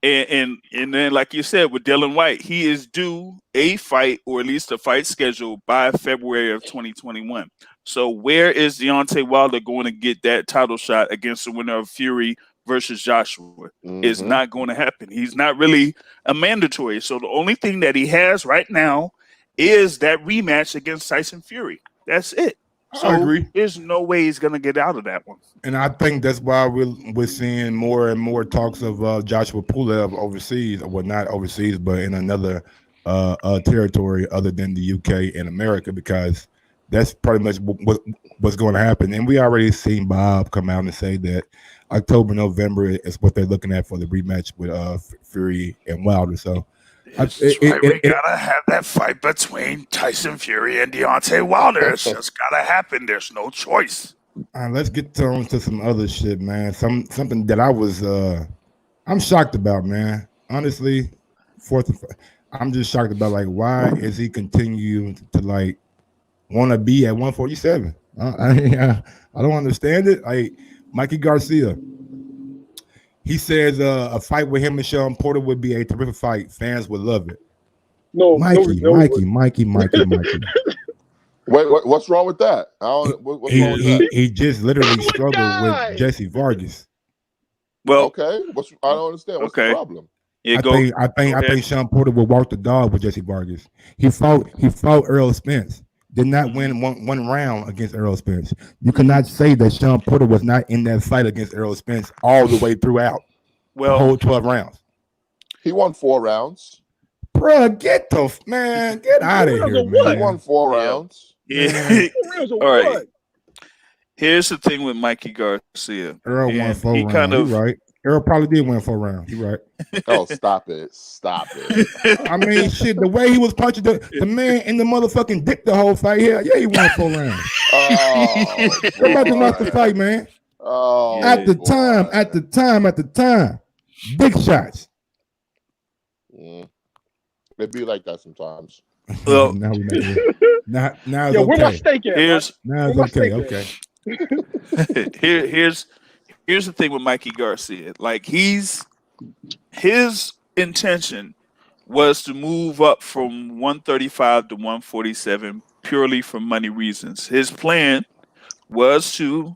And then, like you said, with Dylan White, he is due a fight, or at least a fight scheduled by February of 2021. So where is Deontay Wilder going to get that title shot against the winner of Fury versus Joshua? It's not going to happen. He's not really a mandatory. So the only thing that he has right now is that rematch against Tyson Fury. That's it. So I agree. there's no way he's going to get out of that one. And I think that's why we're seeing more and more talks of Joshua Pulev overseas, well, not overseas, but in another territory other than the UK and America, because that's pretty much what's going to happen. And we already seen Bob come out and say that October, November is what they're looking at for the rematch with Fury and Wilder. So That's why we gotta have that fight between Tyson Fury and Deontay Wilder. It's just gotta happen. There's no choice. let's get on to some other shit, man. Something that I'm shocked about, man. Honestly, I'm just shocked about, like, why is he continuing to like want to be at 147? I don't understand it. Like Mikey Garcia, he says a fight with him and Sean Porter would be a terrific fight. Fans would love it. Mikey. Wait, what's wrong with that? What's wrong with that? He just literally struggled with Jesse Vargas. Well, Okay, I don't understand. What's the problem? Yeah, I think Sean Porter would walk the dog with Jesse Vargas. He fought Errol Spence. Did not win one round against Errol Spence. You cannot say that Sean Porter was not in that fight against Errol Spence all the way throughout the whole 12 rounds. He won 4 rounds. Bruh, get out of here, man. He won 4 rounds. Yeah. All right. Here's the thing with Mikey Garcia. Earl won 4 rounds. You're right. Earl probably did win 4 rounds. You're right. Oh, stop it. I mean, shit, the way he was punching the man in the motherfucking dick the whole fight here. Yeah, he won 4 rounds. Somebody lost the fight, man. Oh, at the time. Big shots. It be like that sometimes. Well, now it's Yo, where my okay. steak at? Now it's okay. Here's the thing with Mikey Garcia. Like, his intention was to move up from 135 to 147 purely for money reasons. His plan was to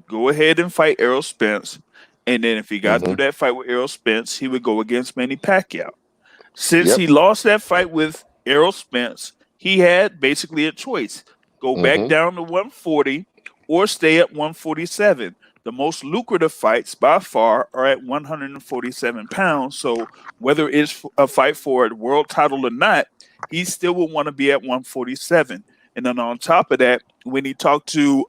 go ahead and fight Errol Spence, and then if he got through that fight with Errol Spence, he would go against Manny Pacquiao. Since he lost that fight with Errol Spence, he had basically a choice: go back down to 140 or stay at 147. The most lucrative fights by far are at 147 pounds. So whether it's a fight for a world title or not, he still would want to be at 147. And then on top of that, when he talked to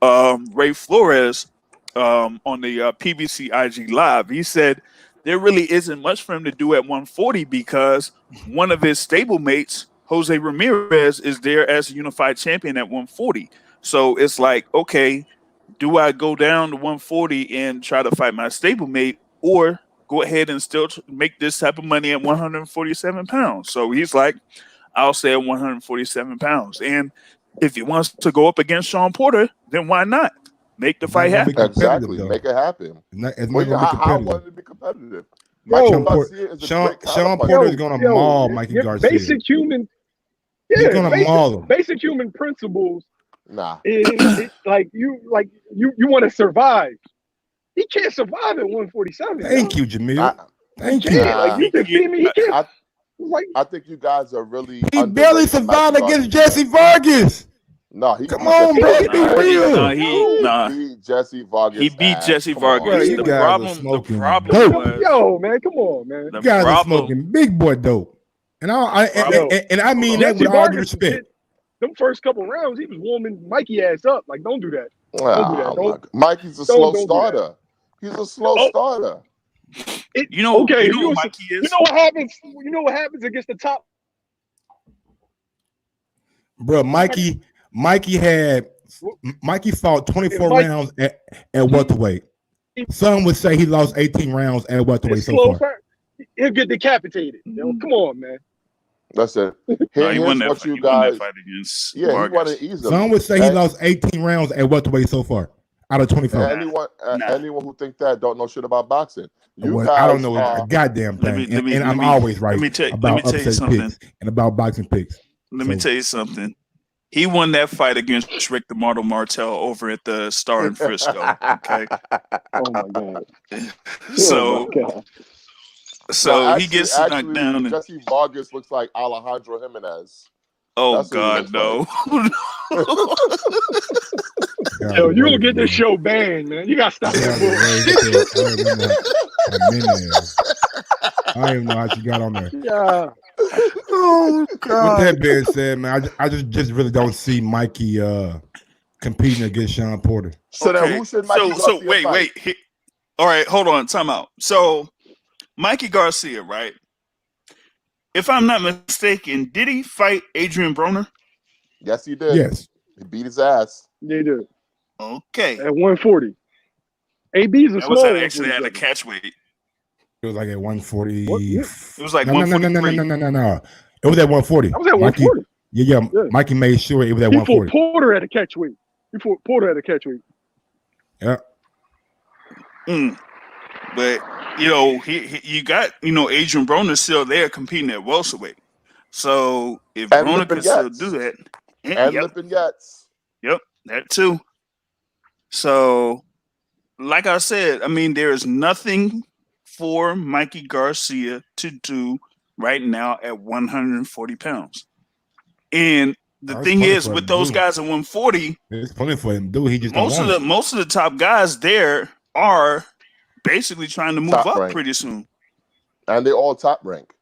Ray Flores on the PBC IG Live, he said there really isn't much for him to do at 140 because one of his stablemates, Jose Ramirez, is there as a unified champion at 140. So it's like, okay, do I go down to 140 and try to fight my stablemate, or go ahead and still make this type of money at 147 pounds? So he's like, I'll stay at 147 pounds. And if he wants to go up against Sean Porter, then why not? Make the fight happen. Exactly. Make it happen. How want it to be competitive? Sean Porter is going to maul Mikey Garcia. Basic human principles. Nah. Like you want to survive. He can't survive at 147. Thank you, Jamil. Thank you. Like, you can see me. He can't. I think you guys are really. He barely survived against Jesse Vargas. No, come on, bro. Be real. He beat Jesse Vargas. He beat Jesse Vargas. The problem was, yo, man, come on, man. You guys are smoking big boy dope, and I mean that with all due respect. Them first couple rounds, he was warming Mikey ass up. Like, don't do that. Don't do that. Oh, Don't. Mikey's a Don't slow do that. starter. He's a slow Oh. starter. You know Okay, what Mikey is? You know what happens? You know what happens against the top? Bro, Mikey fought 24 rounds at welterweight. Some would say he lost 18 rounds at welterweight It's so slow far. He'll get decapitated. Yo, come on, man. That's it. No, he won Here's that what fight. you He won that guys. fight against Yeah, he won Vargas. it easily. Some would say he lost 18 rounds at welterweight so far out of 24. Anyone who think that don't know shit about boxing. I don't know a goddamn thing, and I'm always right about upset picks and about boxing picks. Let me tell you something. He won that fight against Rick the Martel Martel over at the Star in Frisco. Okay. Oh my god. So he gets knocked down. Jesse Vargas looks like Alejandro Jimenez. Oh That's God, no! Yo, you gonna get this show banned, man. You gotta stop that I don't even know how she got on there. Yeah. Oh God. With that being said, man, I just really don't see Mikey competing against Sean Porter. So then who should Mikey Garcia wait. All right, hold on, time out. So Mikey Garcia, right? If I'm not mistaken, did he fight Adrian Broner? Yes, he did. Yes. He beat his ass. They did. Okay. At 140. AB is a small. Was actually at a catch weight. It was like at 140. It was like no. It was at 140. I was at 140. Yeah. Mikey made sure it was at 140. Porter at a catch weight. Porter at a catch weight. Yeah. But you got Adrian Broner still there competing at welterweight. So if Broner can still do that, and Lippin Yates. Yep, that too. So, like I said, I mean, there is nothing for Mikey Garcia to do right now at 140 pounds. And the thing is, with those guys at 140, it's plenty for him, dude. He just most of the top guys there are basically trying to move top up rank. Pretty soon. And they all top rank.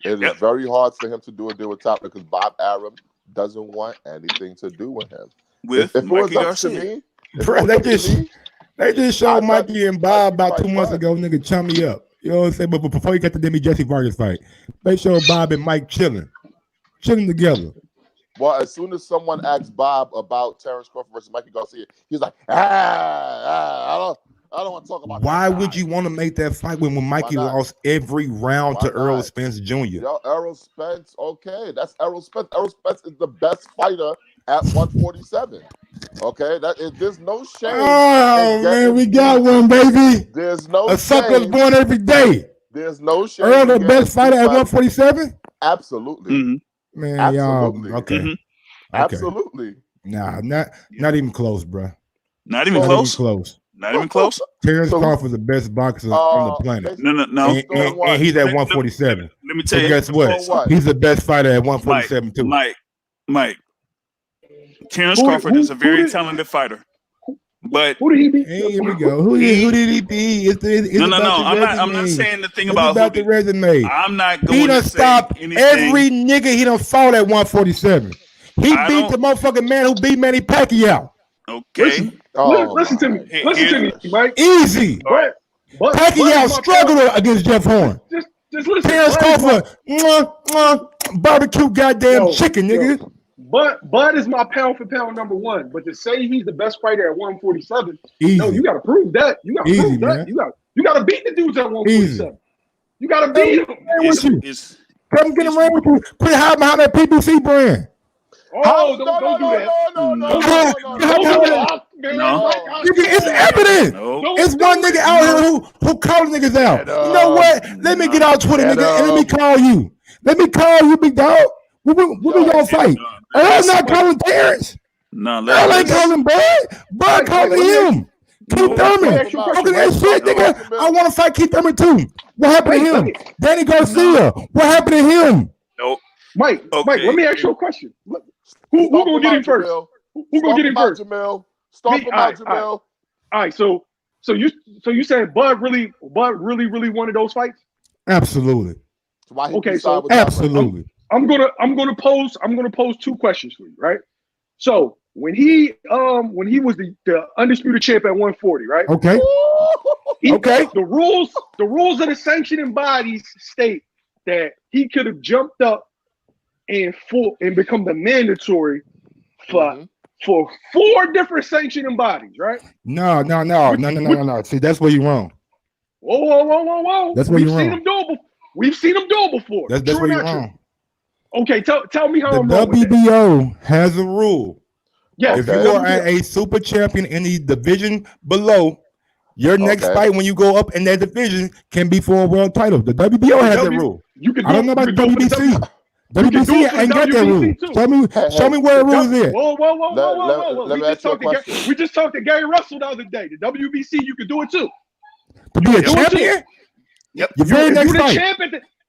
It is very hard for him to do a deal with top because Bob Arum doesn't want anything to do with him. With if Mikey it was Garcia. up to me, bro, they just showed Mikey and Bob about 2 months ago, nigga, chummy up. You know what I'm saying? But before you get to the Jesse Vargas fight, they showed Bob and Mike chilling together. Well, as soon as someone asks Bob about Terrence Crawford versus Mikey Garcia, he's like, I don't want to talk about Why that would you want to make that fight when Mikey lost every round to Errol Spence Jr.? Yo, Errol Spence, okay. That's Errol Spence. Errol Spence is the best fighter at 147. Okay, there's no shame. Oh man, we got one, baby. There's no a sucker's born every day. There's no shame. Earl, the best fighter at 147. Absolutely, mm-hmm. Man, absolutely. Y'all, okay, mm-hmm. Absolutely. Nah, not even close, bro. Not even close. Not even close. Terrence Crawford is the best boxer on the planet. No. And he's at 147. Let me tell you. Guess what? He's the best fighter at 147 too. Mike. Terrence Crawford is a very talented fighter. But who did he beat? Hey, here we go. Who did he beat? It's no. I'm not saying the thing about the resume. I'm not going he done to stop anything. Every nigga he done fought at 147. He beat the motherfucking man who beat Manny Pacquiao. Okay. Listen to me. Listen to me, Mike. Easy. But Pacquiao struggled against Jeff Horn. Just listen. Terrence Crawford, barbecue goddamn chicken, nigga. Bud is my pound for pound number one. But to say he's the best fighter at 147, easy. No, you got to prove that. You got to prove that. You got to beat the dudes at 147. Easy. You got to beat them. Come get around with you. Quit hiding behind that PPC brand. Oh, don't do that. No. It's evident. It's one nigga out here who calling niggas out. You know what? Let me get out Twitter, nigga, and let me call you. Big dog. We gonna fight. Earl not calling Terrence. No, Earl ain't calling Bud. Bud calling him. Keith Thurman. Talking that shit, nigga. I want to fight Keith Thurman too. What happened to him? Danny Garcia. What happened to him? Nope. Mike, let me ask you a question. Who gonna get him first? Who gonna get him first? Jamil. Stop about Jamil. All right, so you saying Bud really wanted those fights? Absolutely. Okay, so absolutely. I'm gonna pose two questions for you, right? So when he was the undisputed champ at 140, right? Okay. Okay. The rules of the sanctioning bodies state that he could have jumped up and become the mandatory for 4 different sanctioning bodies, right? No. See, that's where you're wrong. Whoa. That's where you're wrong. We've seen him do it before. That's where you're wrong. Okay, tell me how I'm the wrong with that. WBO has a rule. Yeah, If you are a super champion in the division below, your next fight when you go up in that division can be for a world title. The WBO has that rule. I don't know about the WBC. WBC ain't got that rule. Show me where the rule is at. Whoa. We just talked to Gary Russell the other day. The WBC, you can do it too. To be a champion? Yep. Your very next fight.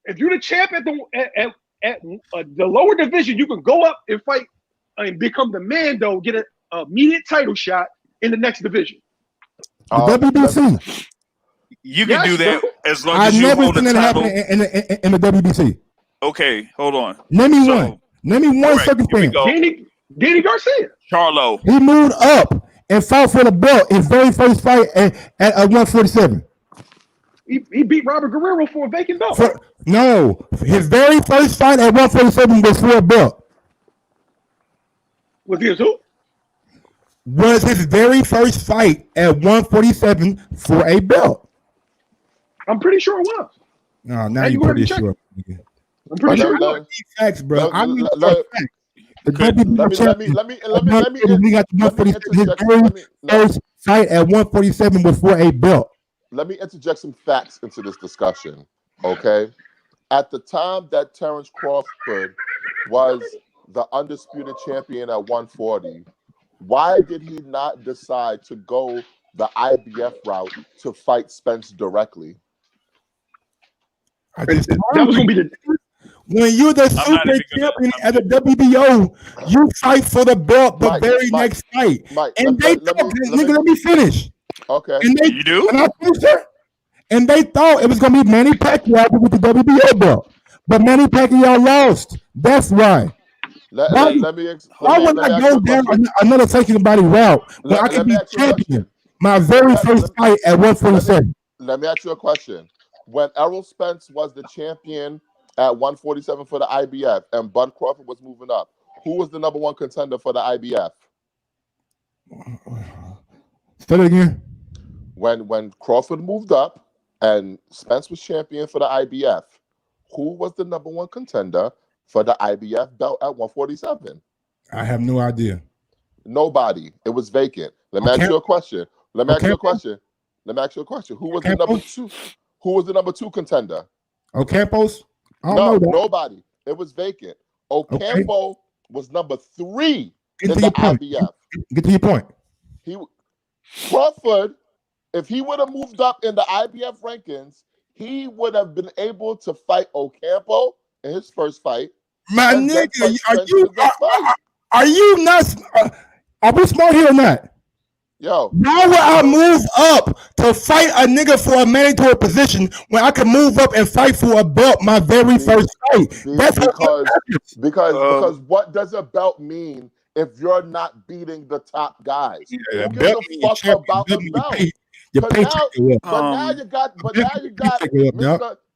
If you're the champ at the lower division, you can go up and fight and become the man, though, get an immediate title shot in the next division. The WBC. You can do that as long as you hold the title. In the WBC. Okay, hold on. Name me one. Name me one circumstance. Danny Garcia. Charlo. He moved up and fought for the belt his very first fight at 147. He beat Robert Guerrero for a vacant belt. No, his very first fight at 147 was for a belt. Was he who? Was his very first fight at 147 for a belt? I'm pretty sure it was. No, now you're pretty sure. I'm pretty sure it was. Facts, bro. Let me first fight at 147 was for a belt. Let me interject some facts into this discussion, okay? At the time that Terrence Crawford was the undisputed champion at 140, why did he not decide to go the IBF route to fight Spence directly? That was going to be the... When you're the super champion at the WBO, you fight for the belt the very next fight. And let me finish. Okay. You do? And they thought it was going to be Manny Pacquiao with the WBO belt. But Manny Pacquiao lost. That's why. Why would I go down another sanctioning body route when I can be champion? My very first fight at 147. Let me ask you a question. When Errol Spence was the champion at 147 for the IBF and Bud Crawford was moving up, who was the number one contender for the IBF? Say it again. When Crawford moved up and Spence was champion for the IBF, who was the number one contender for the IBF belt at 147? I have no idea. Nobody. It was vacant. Let me ask you a question. Who was the number two? Who was the number two contender? Ocampos? No, nobody. It was vacant. Ocampo was number 3 in the IBF. Get to your point. Crawford, if he would have moved up in the IBF rankings, he would have been able to fight Ocampo in his first fight. My nigga, are you not? Are we smart here or not? Yo, why would I move up to fight a nigga for a mandatory position when I can move up and fight for a belt my very first fight? That's because what does a belt mean if you're not beating the top guys? Yeah, who gives a fuck about the belt?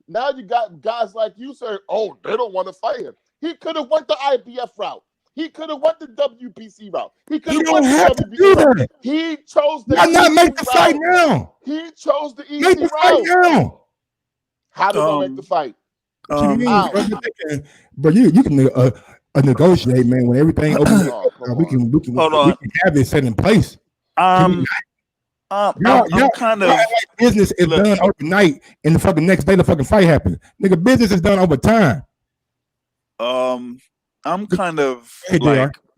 Now you got guys like you saying, "Oh, they don't want to fight him." He could have went the IBF route. He could have went the WBC route. He could have went the WBC route. He chose the EC not make the fight now. He chose the EC make the fight now. How did I make the fight? But you can negotiate, man. When everything opens, we can have this set in place. I'm kind of business is done overnight, and the fucking next day the fucking fight happens. Nigga, business is done over time. I'm kind of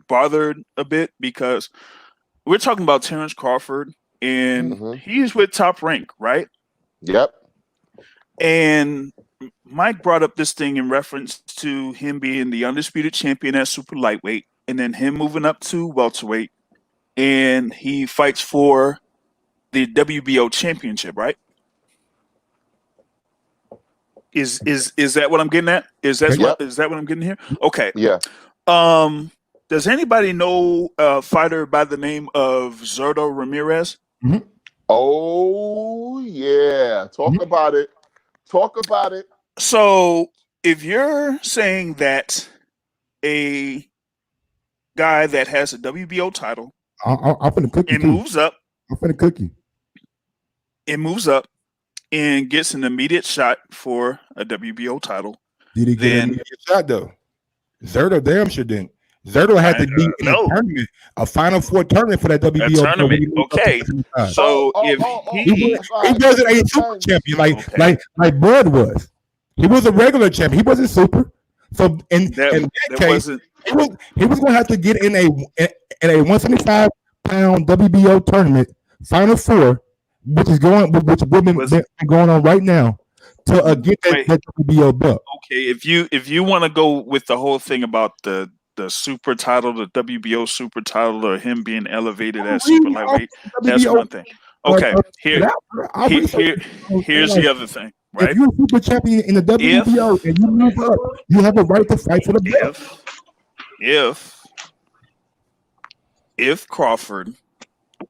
bothered a bit because we're talking about Terrence Crawford, and he's with Top Rank, right? Yep. And Mike brought up this thing in reference to him being the undisputed champion at super lightweight, and then him moving up to welterweight, and he fights for the WBO championship, right? Is that what I'm getting at? Is that what I'm getting here? Okay. Yeah. Does anybody know a fighter by the name of Zurdo Ramirez? Mm-hmm. Oh yeah, talk about it. Talk about it. So if you're saying that a guy that has a WBO title I'm finna cook you and too. moves up, I'm finna cook you. and moves up and gets an immediate shot for a WBO title, Did he get an then immediate shot though? Zurdo damn sure didn't. Zurdo had to be in a no. tournament, a Final Four tournament for that a WBO tournament. Okay, so if he wasn't a super champion like Bud was. He was a regular champion. He wasn't super. So in that case, wasn't. he was going to have to get in a 175 pound WBO tournament Final Four, which will be going on right now to get that WBO belt. Okay, if you want to go with the whole thing about the super title, the WBO super title, or him being elevated as super lightweight, that's one thing. Okay, here's the other thing. Right? If you're a super champion in the WBO and you move up, you have a right to fight for the belt. If Crawford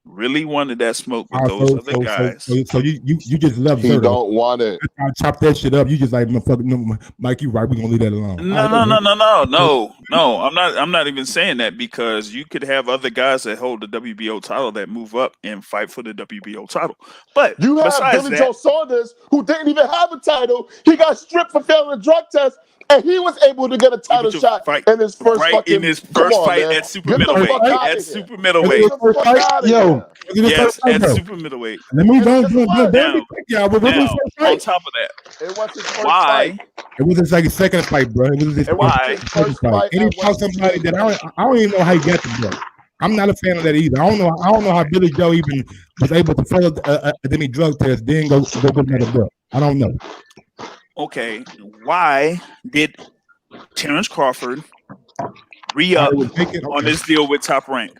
really wanted that smoke with those other guys, so you just love He don't want it. I chop that shit up. You just like, no, Mike, you right. We're gonna leave that alone. No. I'm not even saying that, because you could have other guys that hold the WBO title that move up and fight for the WBO title. But you have Billy Joe Saunders, who didn't even have a title. He got stripped for failing a drug test, and he was able to get a title shot in his first fight at super middleweight. At super middleweight. Yes, at super middleweight. Let me go. On top of that, it was his first fight. It was his second fight, bro. It was his first fight. And he fought somebody that I don't even know how he got the belt. I'm not a fan of that either. I don't know how Billy Joe even was able to fail a drug test, then go get another belt. I don't know. Okay, why did Terrence Crawford re-up on this deal with Top Rank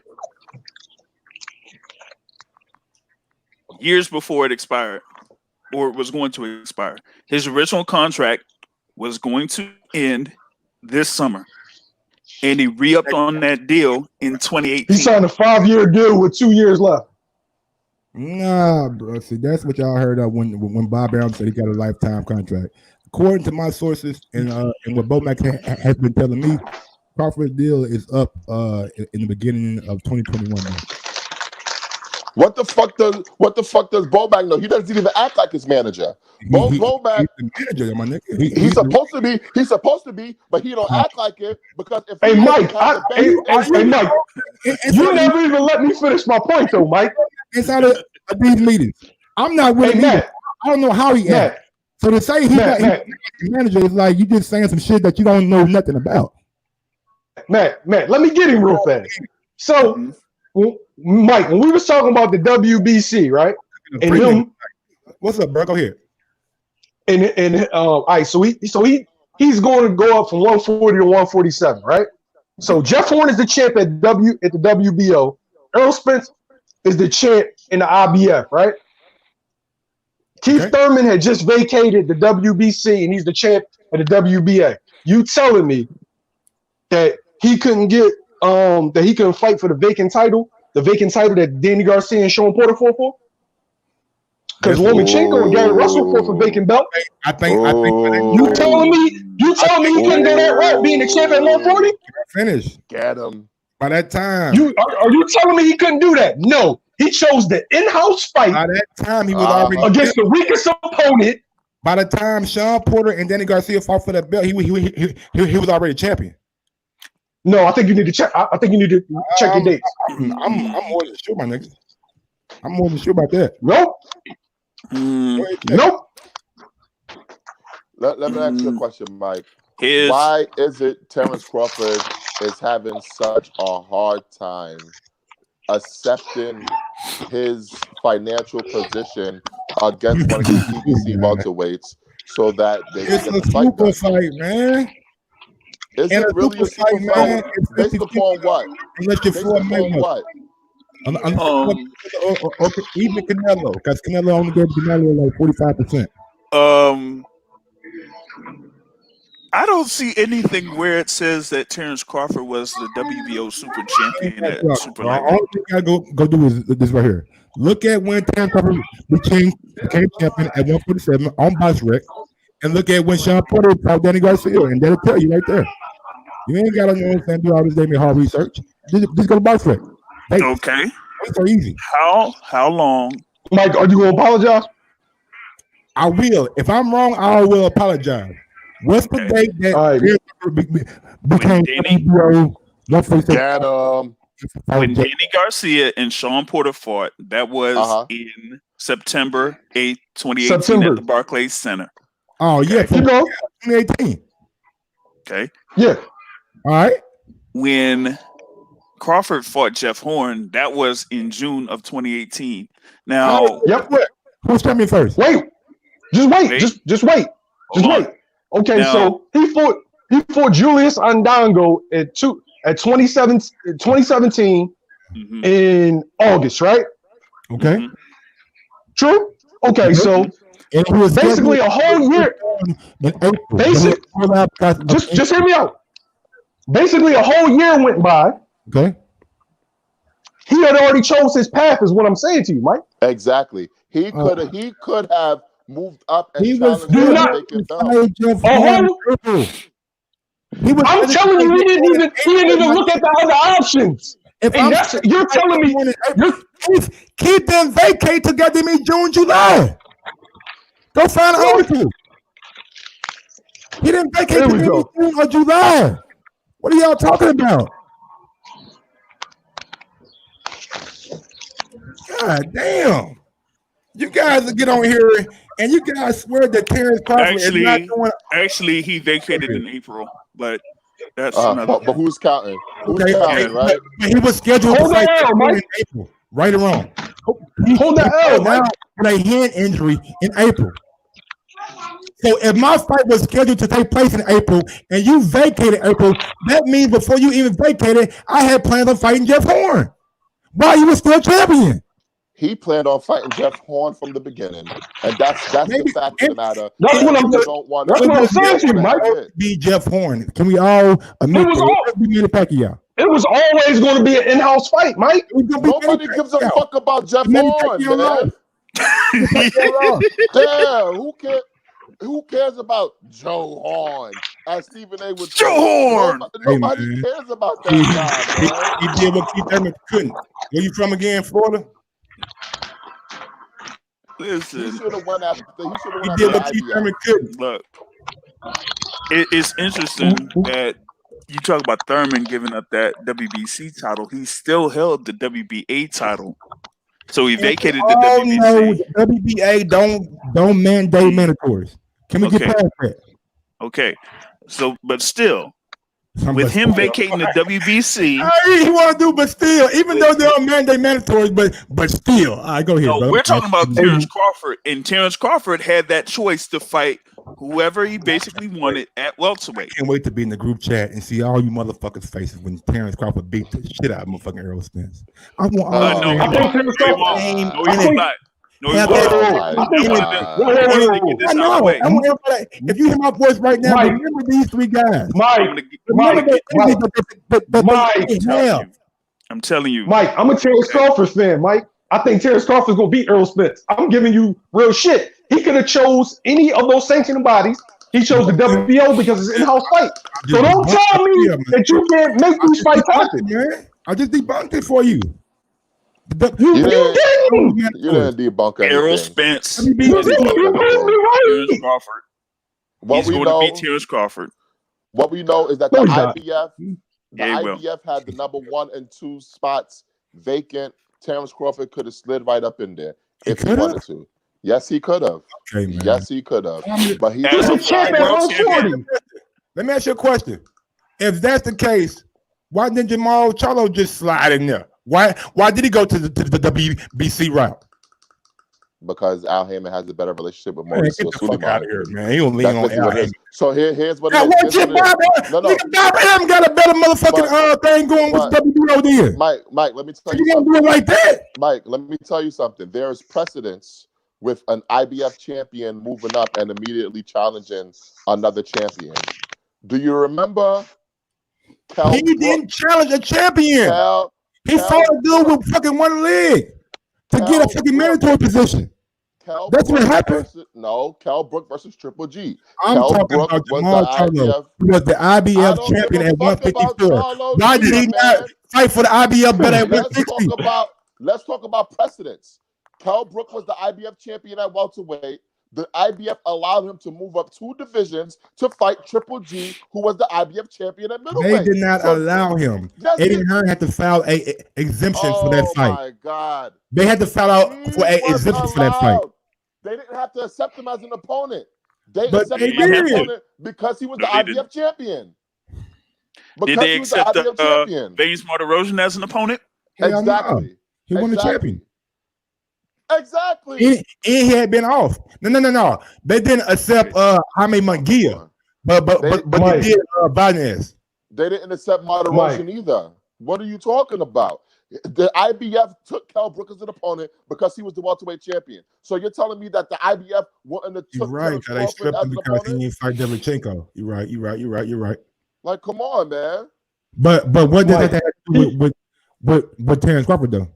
years before it expired, or was going to expire? His original contract was going to end this summer, and he re-upped on that deal in 2018. He signed a 5-year deal with 2 years left. Nah, bro. See, that's what y'all heard of when Bob Arum said he got a lifetime contract. According to my sources and what Bomac has been telling me, Crawford's deal is up in the beginning of 2021. What the fuck does Bomac know? He doesn't even act like his manager. Bomac, he's the manager, my nigga. He's supposed to be, but he don't act like it, because if hey Mike, Mike, you never even let me finish my point though, Mike. Inside of these meetings, I'm not with him. I don't know how he acts. So to say he's not a manager is like you just saying some shit that you don't know nothing about. Matt, let me get him real fast. So, Mike, when we was talking about the WBC, right? And him, what's up, bro? Go ahead. And all right, so he's going to go up from 140 to 147, right? So Jeff Horn is the champ at the WBO. Errol Spence is the champ in the IBF, right? Keith Thurman had just vacated the WBC and he's the champ of the WBA. You telling me that he couldn't get that he couldn't fight for the vacant title that Danny Garcia and Sean Porter fought for? Because Lomachenko and Gary Russell fought for vacant belt. I think you telling me he couldn't go that route being the champ at 140? Finish. Get him. By that time. Are you telling me he couldn't do that? No. He chose the in-house fight. By that time, he was already against the weakest opponent. By the time Sean Porter and Danny Garcia fought for that belt, he was already champion. No, I think you need to check. I think you need to check your dates. I'm more than sure, my nigga. I'm more than sure about that. Nope. Nope. Let me ask you a question, Mike. Why is it Terrence Crawford is having such a hard time accepting his financial position against one of the PBC welterweights so that they it's can a super fight, man? Is it really a super fight? Based upon what? Unless you're for what? Even Canelo, because Canelo only gave Canelo like 45%. I don't see anything where it says that Terrence Crawford was the WBO super champion at super lightweight. All you gotta go do is this right here. Look at when Terrence Crawford became champion at 147 on box rec, and look at when Sean Porter fought Danny Garcia, and that'll tell you right there. You ain't got to do all this damn hard research. Just go to box rec. Hey, Okay. it's so easy. How long? Mike, are you gonna apologize? I will. If I'm wrong, I will apologize. What's the date that became WBO 147? When Danny Garcia and Sean Porter fought, that was in September 8th, 2018 at the Barclays Center. Oh, yeah. You know? 2018. Okay. Yeah. All right. When Crawford fought Jeff Horn, that was in June of 2018. Now, who's coming first? Wait. Just wait. Just wait. Just wait. Okay, now, so he fought Julius Andango at 2017 in August, right? Okay. Mm-hmm. True? Okay, so it was basically a whole year. Just hear me out. Basically, a whole year went by. Okay. He had already chose his path, is what I'm saying to you, Mike. Exactly. He could have moved up and challenged I'm telling you, he didn't even look at the other options. You're telling me keep them vacate together in June, July. Go find an article. He didn't vacate together in June or July. What are y'all talking about? God damn. You guys get on here and you guys swear that Terrence Crawford is not doing. Actually, he vacated in April, but that's but who's counting? Who's counting, right? But he was scheduled to fight in April, right or wrong. Hold that L, now with a hand injury in April. So if my fight was scheduled to take place in April and you vacated April, that means before you even vacated, I had plans on fighting Jeff Horn while you were still champion. He planned on fighting Jeff Horn from the beginning, and that's the fact of the matter. That's what I'm saying to you, Mike. Be Jeff Horn. Can we all admit that? It was always going to be an in-house fight, Mike. Nobody gives a fuck about Jeff Horn, man. Damn, who cares about Joe Horn? As Stephen A. would say, Joe Horn. Nobody cares about that guy, man. He did what Keith Thurman couldn't. Where you from again, Florida? Listen, he should have went after. He did what Keith Thurman couldn't. Look, it's interesting that you talk about Thurman giving up that WBC title. He still held the WBA title, so he vacated the WBC. No, the WBA don't mandate mandatories. Can we get past that? Okay, so but still. With him vacating the WBC, he want to do, but still, even though they don't mandate mandatories, but still, all right, go ahead. No, we're talking about Terrence Crawford, and Terrence Crawford had that choice to fight whoever he basically wanted at welterweight. Can't wait to be in the group chat and see all you motherfuckers' faces when Terrence Crawford beat the shit out of motherfucking Errol Spence. I want all. No, he's not. No, I know. If you hear my voice right now, Mike, remember these three guys. I'm telling you. Mike, I'm a Terrence Crawford fan, Mike. I think Terrence Crawford's going to beat Errol Spence. I'm giving you real shit. He could have chose any of those sanctioned bodies. He chose the WBO because it's an in-house fight. So don't tell me that you can't make these fights happen, man. I just debunked it for you. You didn't debunk anything. Errol Spence. Terrence Crawford. He's going to beat Terrence Crawford. What we know is that the IBF had the number 1 and 2 spots vacant. Terrence Crawford could have slid right up in there if he wanted to. Yes, he could have. Okay, man. Yes, he could have. But he's a champion. Let me ask you a question. If that's the case, why didn't Jamal Charlo just slide in there? Why did he go to the WBC route? Because Al Heyman has a better relationship with Mauricio Sulaiman. Out of here, man. He don't lean on Al Heyman. So here's what it is. Bob Arum got a better motherfucking thing going with WBO then. Mike, let me tell you. You gonna do it like that? Mike, let me tell you something. There's precedence with an IBF champion moving up and immediately challenging another champion. Do you remember? He didn't challenge a champion. He fought a dude with fucking one leg to get a fucking mandatory position. That's what happened. Kell Brook versus Triple G. I'm talking about Jamal Charlo, who was the IBF champion at 154. Why did he not fight for the IBF belt at 160? Let's talk about precedence. Kell Brook was the IBF champion at welterweight. The IBF allowed him to move up 2 divisions to fight Triple G, who was the IBF champion at middleweight. They did not allow him. Eddie Hearn had to file a exemption for that fight. Oh my God! They had to file out for an exemption for that fight. They didn't have to accept him as an opponent. They accepted him as an opponent because he was the IBF champion. Did they accept Baines Martirosian as an opponent? Exactly. He won the champion. Exactly. And he had been off. No. They didn't accept Jaime Munguia, but they did Banez. They didn't accept Martirosian either. What are you talking about? The IBF took Kell Brook as an opponent because he was the welterweight champion. So you're telling me that the IBF wouldn't have took right? They stripped him because he didn't fight Derevchenko. You're right. Like, come on, man. But what did that have to do with Terrence Crawford though?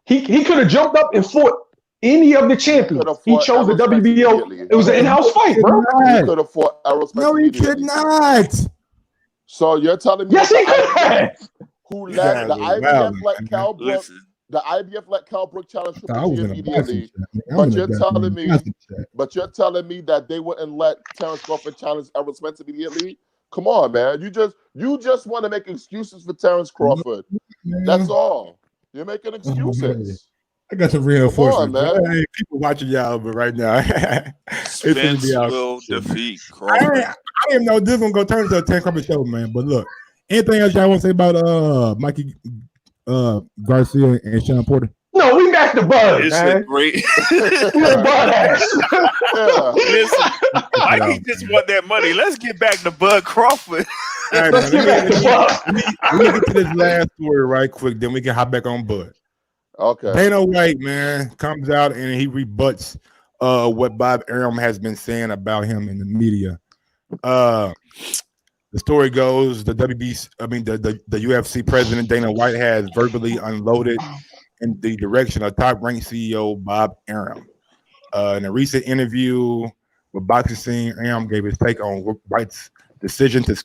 He could have jumped up and fought any of the champions. He chose the WBO. It was an in-house fight, bro. He could have fought Errol Spence. No, he could not. So you're telling me? Yes, he could have. Who let the IBF let Kell Brook? The IBF let Kell Brook challenge Triple G immediately. But you're telling me that they wouldn't let Terrence Crawford challenge Errol Spence immediately? Come on, man. You just want to make excuses for Terrence Crawford. That's all. You're making excuses. I got some reinforcements. Hey, people watching y'all right now. Spence will defeat Crawford. I didn't know this one gonna turn into a 10 Crawford show, man. But look, anything else y'all want to say about Mikey Garcia and Sean Porter? No, we back to Bud. It's man. A great. Listen, Mikey just want that money. Let's get back to Bud Crawford. All right, let's get back to Bud. Let me get to this last story right quick, then we can hop back on Bud. Okay. Dana White, man, comes out and he rebuts what Bob Arum has been saying about him in the media. The story goes, the UFC president Dana White has verbally unloaded in the direction of top-ranked CEO Bob Arum. In a recent interview with Boxing Scene, Arum gave his take on White's decision to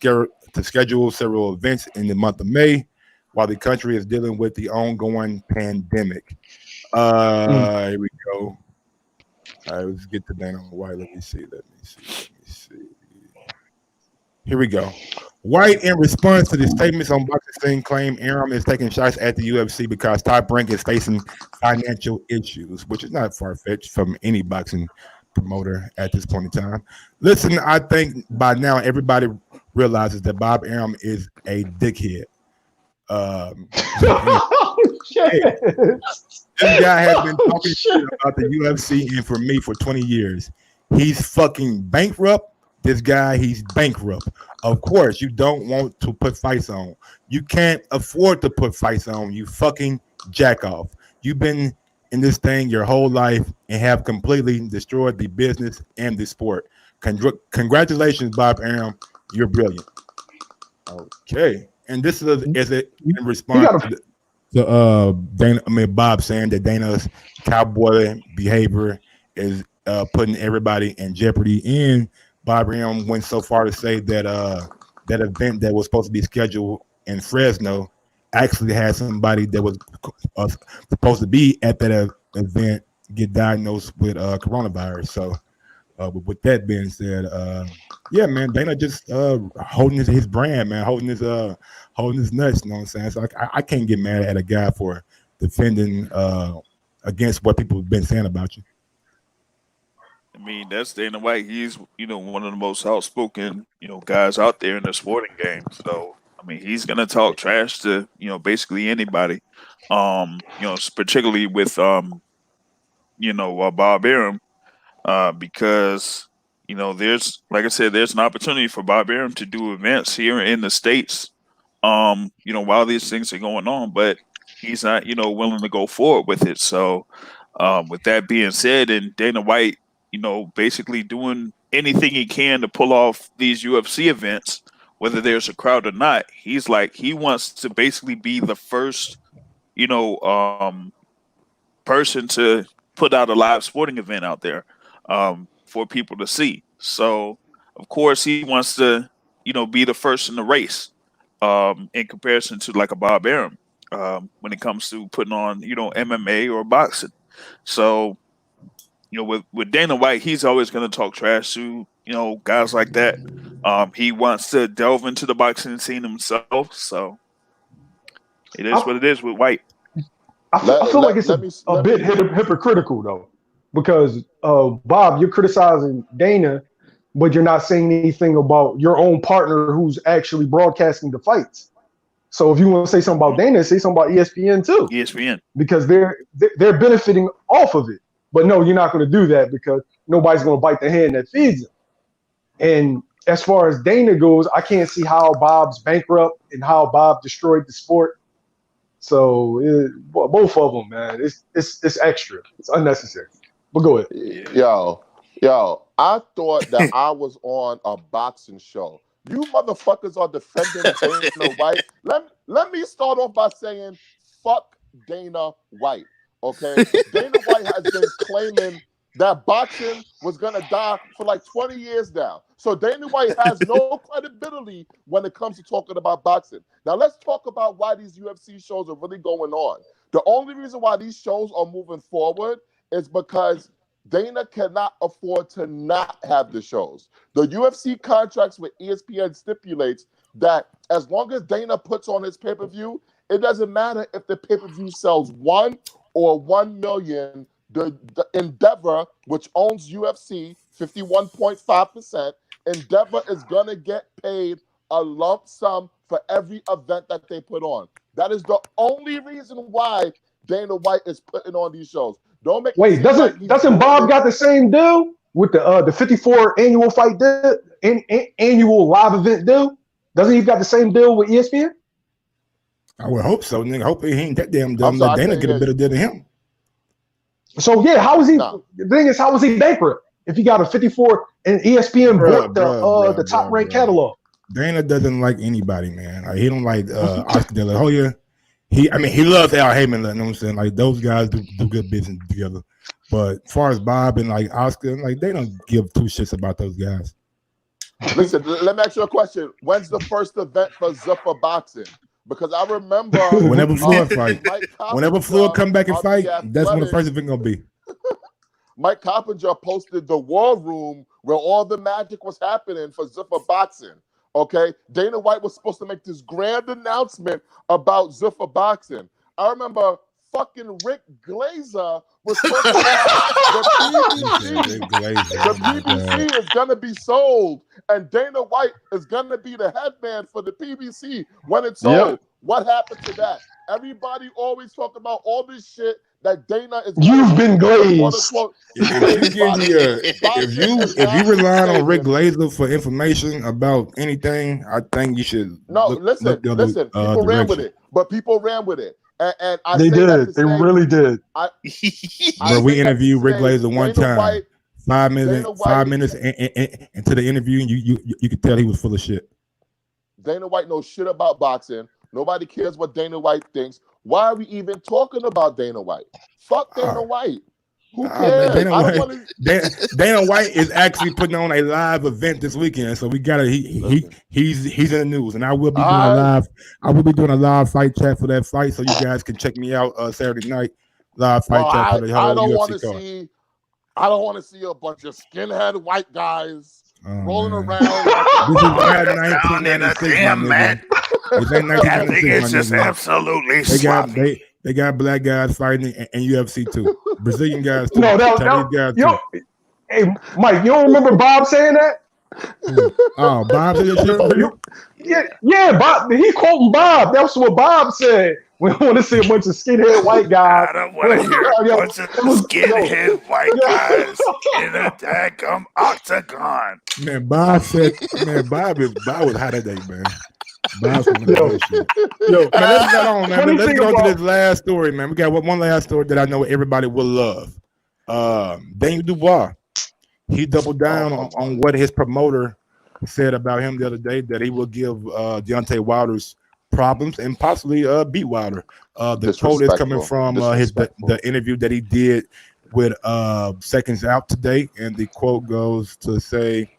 schedule several events in the month of May while the country is dealing with the ongoing pandemic. Here we go. All right, let's get to Dana White. Let me see. Here we go. White, in response to the statements on Boxing Scene, claimed Arum is taking shots at the UFC because Top Rank is facing financial issues, which is not far-fetched from any boxing promoter at this point in time. Listen, I think by now everybody realizes that Bob Arum is a dickhead. This guy has been talking shit about the UFC and for me for 20 years. He's fucking bankrupt. This guy, he's bankrupt. Of course, you don't want to put fights on. You can't afford to put fights on. You fucking jack off. You've been in this thing your whole life and have completely destroyed the business and the sport. Congratulations, Bob Arum. You're brilliant. Okay. And this is in response to Bob saying that Dana's cowboy behavior is putting everybody in jeopardy. And Bob Arum went so far to say that that event that was supposed to be scheduled in Fresno actually had somebody that was supposed to be at that event get diagnosed with coronavirus. So with that being said, yeah, man, Dana just holding his brand, man, holding his nuts. You know what I'm saying? So I can't get mad at a guy for defending against what people have been saying about you. I mean, that's Dana White. He's, one of the most outspoken, guys out there in the sporting game. So, I mean, he's gonna talk trash to, basically anybody. Particularly with, Bob Arum, because, there's, like I said, there's an opportunity for Bob Arum to do events here in the States, while these things are going on, but he's not, willing to go forward with it. So, with that being said, and Dana White, basically doing anything he can to pull off these UFC events, whether there's a crowd or not. He wants to basically be the first, person to put out a live sporting event out there for people to see. So, of course, he wants to, be the first in the race in comparison to like a Bob Arum when it comes to putting on, MMA or boxing. So, with Dana White, he's always going to talk trash to, guys like that. He wants to delve into the boxing scene himself. So it is what it is with White. I feel like it's a bit hypocritical, though, because, Bob, you're criticizing Dana, but you're not saying anything about your own partner who's actually broadcasting the fights. So if you want to say something about Dana, say something about ESPN, too. ESPN. Because they're benefiting off of it. But no, you're not going to do that because nobody's going to bite the hand that feeds them. And as far as Dana goes, I can't see how Bob's bankrupt and how Bob destroyed the sport. So both of them, man, it's extra. It's unnecessary. But go ahead. Yo, I thought that I was on a boxing show. You motherfuckers are defending Dana White. Let me start off by saying, fuck Dana White. Okay, Dana White has been claiming that boxing was gonna die for like 20 years now. So Dana White has no credibility when it comes to talking about boxing. Now let's talk about why these UFC shows are really going on. The only reason why these shows are moving forward is because Dana cannot afford to not have the shows. The UFC contracts with ESPN stipulates that as long as Dana puts on his pay-per-view, it doesn't matter if the pay-per-view sells 1 or 1 million. The Endeavor, which owns UFC 51.5%, Endeavor is going to get paid a lump sum for every event that they put on. That is the only reason why Dana White is putting on these shows. Don't make Wait, doesn't Bob got the same deal with the 54 annual fight deal, annual live event deal? Doesn't he got the same deal with ESPN? I would hope so, nigga. Hope he ain't that damn dumb. Let Dana get a better deal than him. So yeah, how is he? No. The thing is, how is he bankrupt if he got a 54 and ESPN bought the top ranked catalog? Dana doesn't like anybody, man. Like, he don't like Oscar De La Hoya. He loves Al Heyman. You know what I'm saying? Like, those guys do good business together. But as far as Bob and like Oscar, like, they don't give two shits about those guys. Listen, let me ask you a question. When's the first event for Zuffa Boxing? Because I remember whenever Floyd fight, whenever Floyd come back and fight, that's when the first event gonna be. Mike Coppinger posted the war room where all the magic was happening for Zuffa Boxing. Okay, Dana White was supposed to make this grand announcement about Zuffa Boxing. I remember fucking Rick Glazer was talking about the PBC is gonna be sold, and Dana White is gonna be the headman for the PBC when it's sold. Yep. What happened to that? Everybody always talk about all this shit that Dana is. You've been glazed. If you rely on Rick Glazer for information about anything, I think you should. Listen. People ran with it, but people ran with it. And they did. They really did. Where we interviewed Rick Glazer one time, 5 minutes into the interview, and you could tell he was full of shit. Dana White knows shit about boxing. Nobody cares what Dana White thinks. Why are we even talking about Dana White? Fuck Dana White. Who cares? Dana White is actually putting on a live event this weekend, so we gotta. He's in the news, and I will be doing a live. I will be doing a live fight chat for that fight, so you guys can check me out Saturday night. Live fight chat for the whole UFC card. I don't want to see a bunch of skinhead white guys rolling around. This is not 1996, man. This ain't 1996. It's just absolutely sloppy. They got black guys fighting and UFC too. Brazilian guys too. No, Chinese guys too. Hey, Mike, you don't remember Bob saying that? Oh, Bob said that shit? Yeah, Bob. He quoting Bob. That's what Bob said. We want to see a bunch of skinhead white guys. I don't want to hear a bunch of skinhead white guys in a daggum octagon. Man, Bob was hot that day, man. Let's go to this last story, man. We got one last story that I know everybody will love. Daniel Dubois. he doubled down on what his promoter said about him the other day, that he will give Deontay Wilder's problems and possibly beat Wilder. The quote is coming from the interview that he did with Seconds Out today, and the quote goes to say,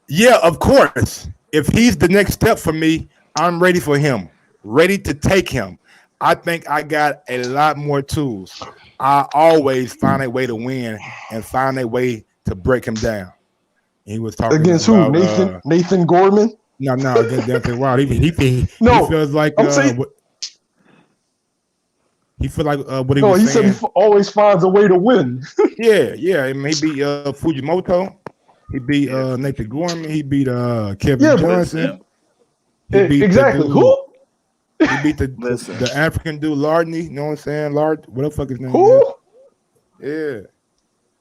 "Yeah, of course. If he's the next step for me, I'm ready for him, ready to take him. I think I got a lot more tools. I always find a way to win and find a way to break him down." He was talking against about, who? Nathan Gorman? No, against Deontay Wilder. He feels like he feel like what he was he saying. said he always finds a way to win. yeah. I mean, he beat Fujimoto. He beat Nathan Gorman. He beat Kevin Johnson. He beat exactly who? He beat the African dude Lardney. You know what I'm saying? What the fuck his name is? Yeah,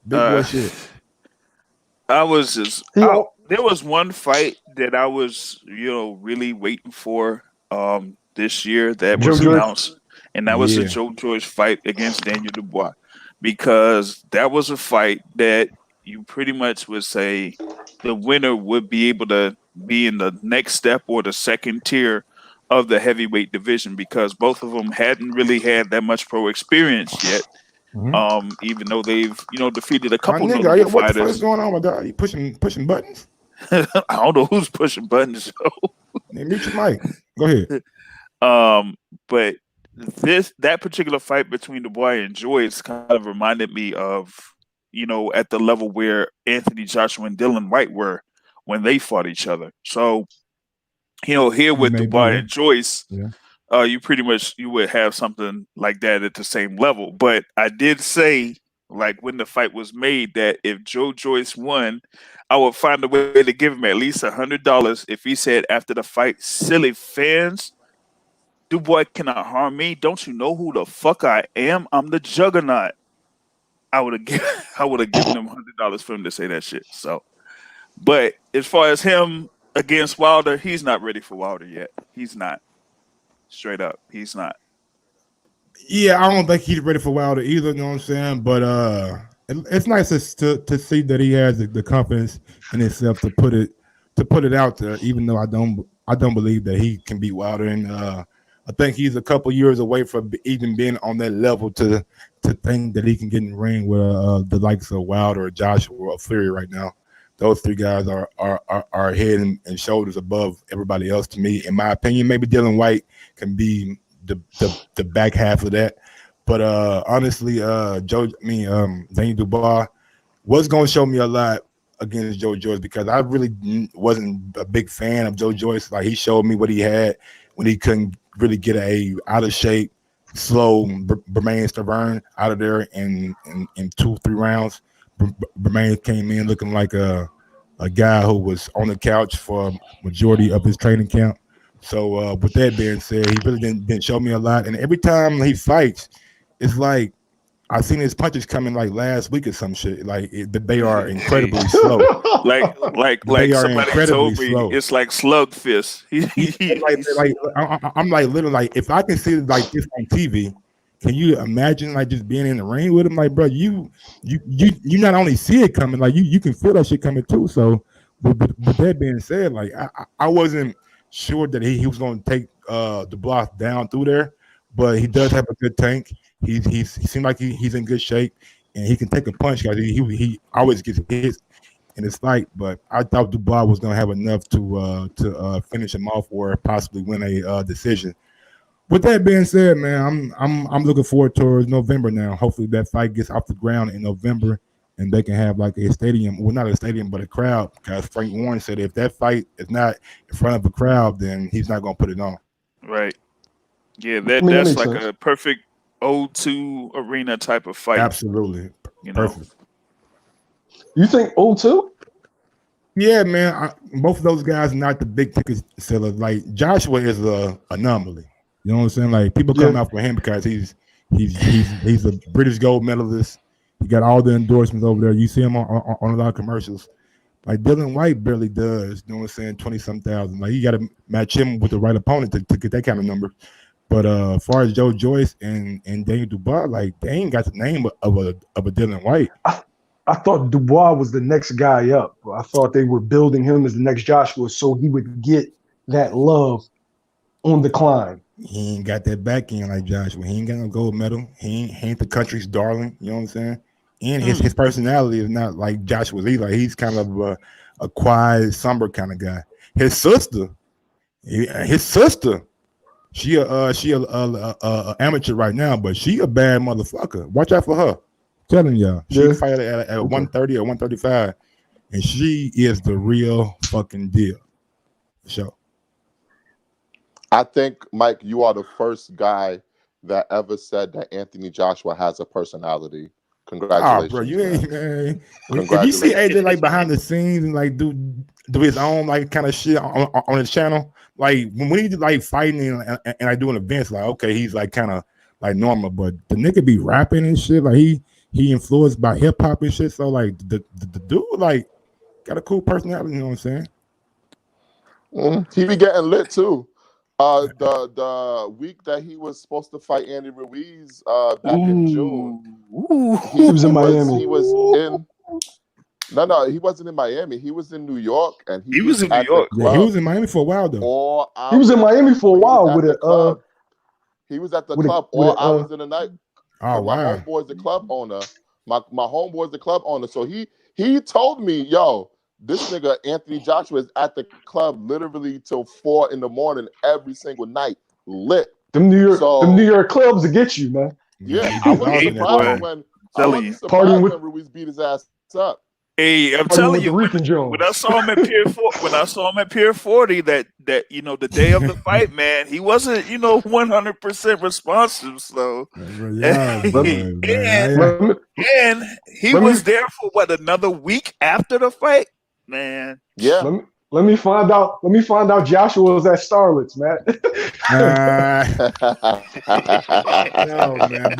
big boy shit. I was just there was one fight that I was really waiting for this year that was announced, and that was the Joe Joyce fight against Daniel Dubois, because that was a fight that you pretty much would say the winner would be able to be in the next step or the second tier of the heavyweight division, because both of them hadn't really had that much pro experience yet. Mm-hmm. Even though they've defeated a couple notable fighters. What the fuck is going on with that? Are you pushing buttons? I don't know who's pushing buttons. So. Mute your mic. Go ahead. But that particular fight between Dubois and Joyce kind of reminded me of at the level where Anthony Joshua and Dylan White were when they fought each other. So here with Dubois and Joyce. Yeah. You pretty much would have something like that at the same level. But I did say, like when the fight was made, that if Joe Joyce won, I would find a way to give him at least $100 if he said after the fight, "Silly fans, Dubois cannot harm me. Don't you know who the fuck I am? I'm the Juggernaut." I would have given him $100 for him to say that shit. So, but as far as him against Wilder, he's not ready for Wilder yet. He's not. Straight up, he's not. Yeah, I don't think he's ready for Wilder either. You know what I'm saying? But it's nice to see that he has the confidence in himself to put it out there. Even though I don't believe that he can beat Wilder, and I think he's a couple years away from even being on that level to think that he can get in the ring with the likes of Wilder or Joshua or Fury right now. Those three guys are head and shoulders above everybody else to me, in my opinion. Maybe Dylan White can be the back half of that, but honestly, Daniel Dubois was going to show me a lot against Joe Joyce, because I really wasn't a big fan of Joe Joyce. Like, he showed me what he had when he couldn't really get a out of shape, slow Bermain Stavern out of there in 2-3 rounds. Bermain came in looking like a guy who was on the couch for a majority of his training camp. So with that being said, he really didn't show me a lot. And every time he fights, it's like I've seen his punches coming like last week or some shit. Like they are incredibly slow. like somebody told me, slow. It's like slug fist. I'm like literally like, if I can see like this on TV, can you imagine like just being in the ring with him? Like, bro, you not only see it coming, like you can feel that shit coming too. So with that being said, like I wasn't sure that he was going to take the block down through there, but he does have a good tank. He seems like he's in good shape, and he can take a punch, because he always gets hit in his fight. But I thought Dubois was going to have enough to finish him off or possibly win a decision. With that being said, man, I'm looking forward towards November now. Hopefully that fight gets off the ground in November, and they can have like a stadium, well, not a stadium, but a crowd. Because Frank Warren said if that fight is not in front of a crowd, then he's not going to put it on. Right. Yeah, that's like a perfect O2 arena type of fight. Absolutely. Perfect. You think O2? Yeah, man. Both of those guys are not the big ticket sellers. Like, Joshua is a anomaly. You know what I'm saying? Like, people come out for him because he's a British gold medalist. He got all the endorsements over there. You see him on a lot of commercials. Like, Dylan White barely does. You know what I'm saying? 20-some thousand. Like, you got to match him with the right opponent to get that kind of number. But as far as Joe Joyce and Daniel Dubois, like, they ain't got the name of a Dylan White. I thought Dubois was the next guy up. I thought they were building him as the next Joshua so he would get that love on the climb. He ain't got that back end like Joshua. He ain't got no gold medal. He ain't the country's darling. You know what I'm saying? And his personality is not like Joshua's either. He's kind of a quiet, somber kind of guy. His sister, she a amateur right now, but she a bad motherfucker. Watch out for her. Telling y'all, she fight at 130 or 135, and she is the real fucking deal. Sure. I think, Mike, you are the first guy that ever said that Anthony Joshua has a personality. Congratulations. Oh, bro, you ain't, man. If you see AJ like behind the scenes and like do his own like kind of shit on his channel, like when he like fighting and like doing events, like okay, he's like kind of like normal, but the nigga be rapping and shit, like he influenced by hip hop and shit. So like the dude like got a cool personality, you know what I'm saying? He be getting lit too. The week that he was supposed to fight Andy Ruiz back in June, he was in Miami. He was in. No, he wasn't in Miami. He was in New York, and he was in New York. Yeah, he was in Miami for a while though. He was in Miami for a while with a. He was at the club all hours in the night. Oh wow! My homeboy's the club owner. My homeboy's the club owner. So he told me, yo, this nigga Anthony Joshua is at the club literally till 4 a.m. every single night, lit. Them New York clubs to get you, man. Yeah, I wasn't surprised when Ruiz beat his ass up. Hey, I'm telling you, when I saw him at Pier 40, that you know the day of the fight, man, he wasn't 100% responsive. So and he was there for what, another week after the fight, man. Yeah. Let me find out Joshua was at Starlet's, man. No, man,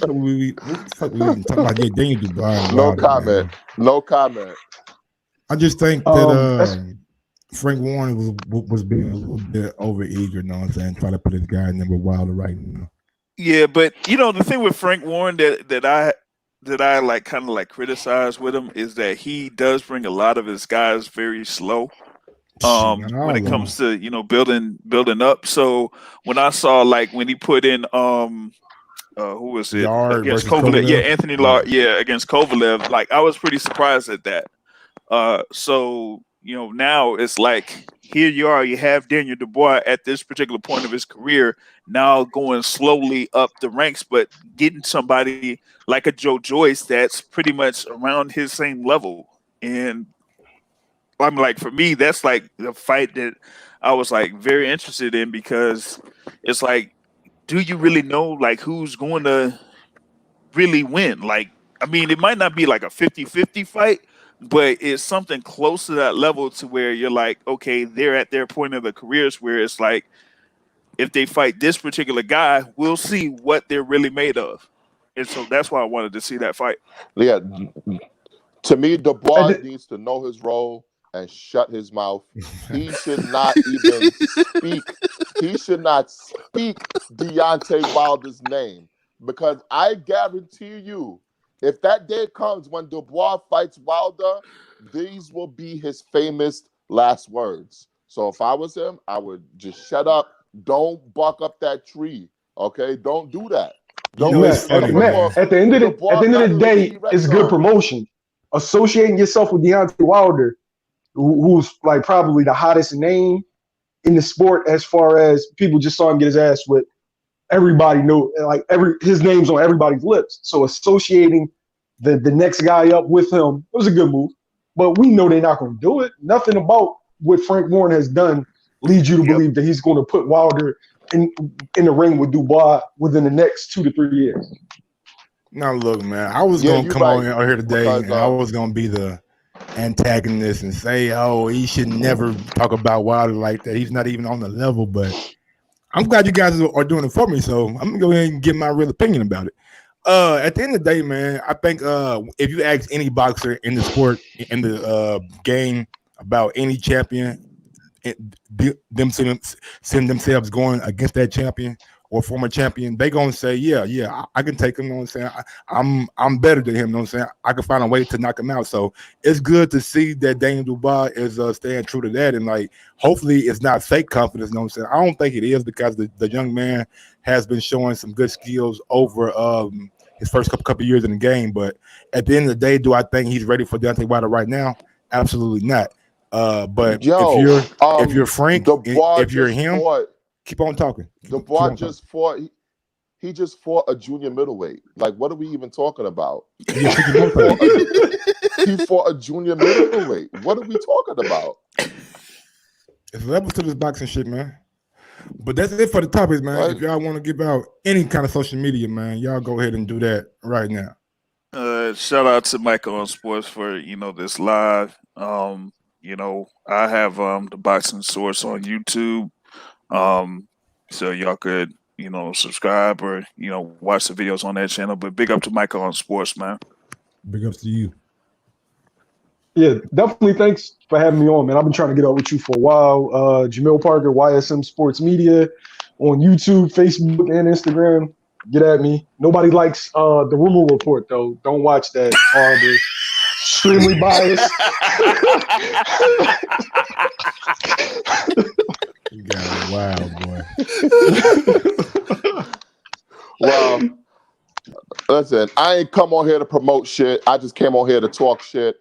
but we talking about getting Dubois. No comment. I just think that Frank Warren was being a little bit overeager, you know what I'm saying? Trying to put his guy number Wilder right now. Yeah, but the thing with Frank Warren that I like kind of like criticize with him is that he does bring a lot of his guys very slow when it comes to building up. So when I saw like when he put in who was it against Kovalev? Yeah, Anthony Lard, against Kovalev, like I was pretty surprised at that. So now it's like here you are, you have Daniel Dubois at this particular point of his career now going slowly up the ranks, but getting somebody like a Joe Joyce that's pretty much around his same level. And I'm like, for me, that's like the fight that I was like very interested in, because it's like, do you really know like who's going to really win? Like, I mean, it might not be like a 50-50 fight, but it's something close to that level to where you're like, okay, they're at their point of their careers where it's like, if they fight this particular guy, we'll see what they're really made of. And so that's why I wanted to see that fight. Yeah. To me, Dubois needs to know his role and shut his mouth. He should not even speak. He should not speak Deontay Wilder's name, because I guarantee you, if that day comes when Dubois fights Wilder, these will be his famous last words. So if I was him, I would just shut up. Don't buck up that tree. Okay? Don't do that. Don't. At the end of the day, it's good promotion. Associating yourself with Deontay Wilder, who's like probably the hottest name in the sport as far as people just saw him get his ass whipped. Everybody know, like his name's on everybody's lips. So associating the next guy up with him was a good move. But we know they're not going to do it. Nothing about what Frank Warren has done leads you to believe that he's going to put Wilder in the ring with Dubois within the next 2 to 3 years. Now look, man, I was going to come on here today and I was going to be the antagonist and say, oh, he should never talk about Wilder like that. He's not even on the level, but I'm glad you guys are doing it for me, so I'm going to go ahead and give my real opinion about it. At the end of the day, man, I think if you ask any boxer in the sport, in the game, about any champion, them seeing themselves going against that champion or former champion, they gonna say, yeah, I can take him. You know what I'm saying? I'm better than him. You know what I'm saying? I can find a way to knock him out. So it's good to see that Daniel Dubois is staying true to that, and like hopefully it's not fake confidence. You know what I'm saying? I don't think it is, because the young man has been showing some good skills over his first couple years in the game. But at the end of the day, do I think he's ready for Deontay Wilder right now? Absolutely not. But if you're Frank, if you're him, keep on talking. Dubois just fought. He just fought a junior middleweight. Like, what are we even talking about? He fought a junior middleweight. What are we talking about? It's levels to this boxing shit, man. But that's it for the topics, man. Right. If y'all want to give out any kind of social media, man, y'all go ahead and do that right now. Shout out to Michael on Sports for this live. I have the Boxing Source on YouTube. So y'all could subscribe or watch the videos on that channel. But big up to Michael on Sports, man. Big ups to you. Yeah, definitely. Thanks for having me on, man. I've been trying to get out with you for a while. Jamil Parker, YSM Sports Media, on YouTube, Facebook, and Instagram. Get at me. Nobody likes the Rumor Report, though. Don't watch that. Horrible. Extremely biased. You got it wild, boy. Well, listen, I ain't come on here to promote shit. I just came on here to talk shit.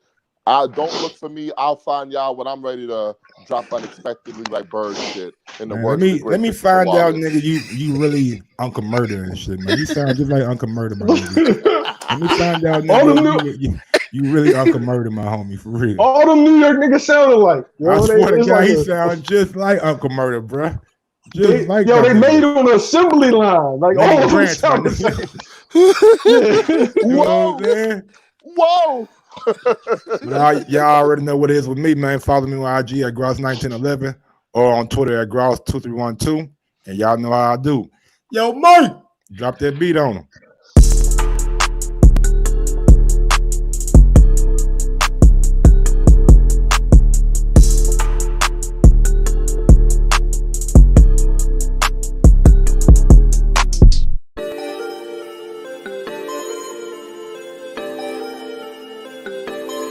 Don't look for me. I'll find y'all when I'm ready to drop unexpectedly like bird shit. In the let me find out, nigga. You really Uncle Murder and shit, man. You sound just like Uncle Murder, my nigga. Let me find out, nigga. You really Uncle Murder, my homie, for real. All them New York niggas sounded like. I swear to God, he sounds just like Uncle Murder, bro. They made on the assembly line. Like all of them sound the same. Whoa, man. Whoa. Y'all already know what it is with me, man. Follow me on IG at Gross1911 or on Twitter at Gross2312. And y'all know how I do. Yo, Mike, drop that beat on him.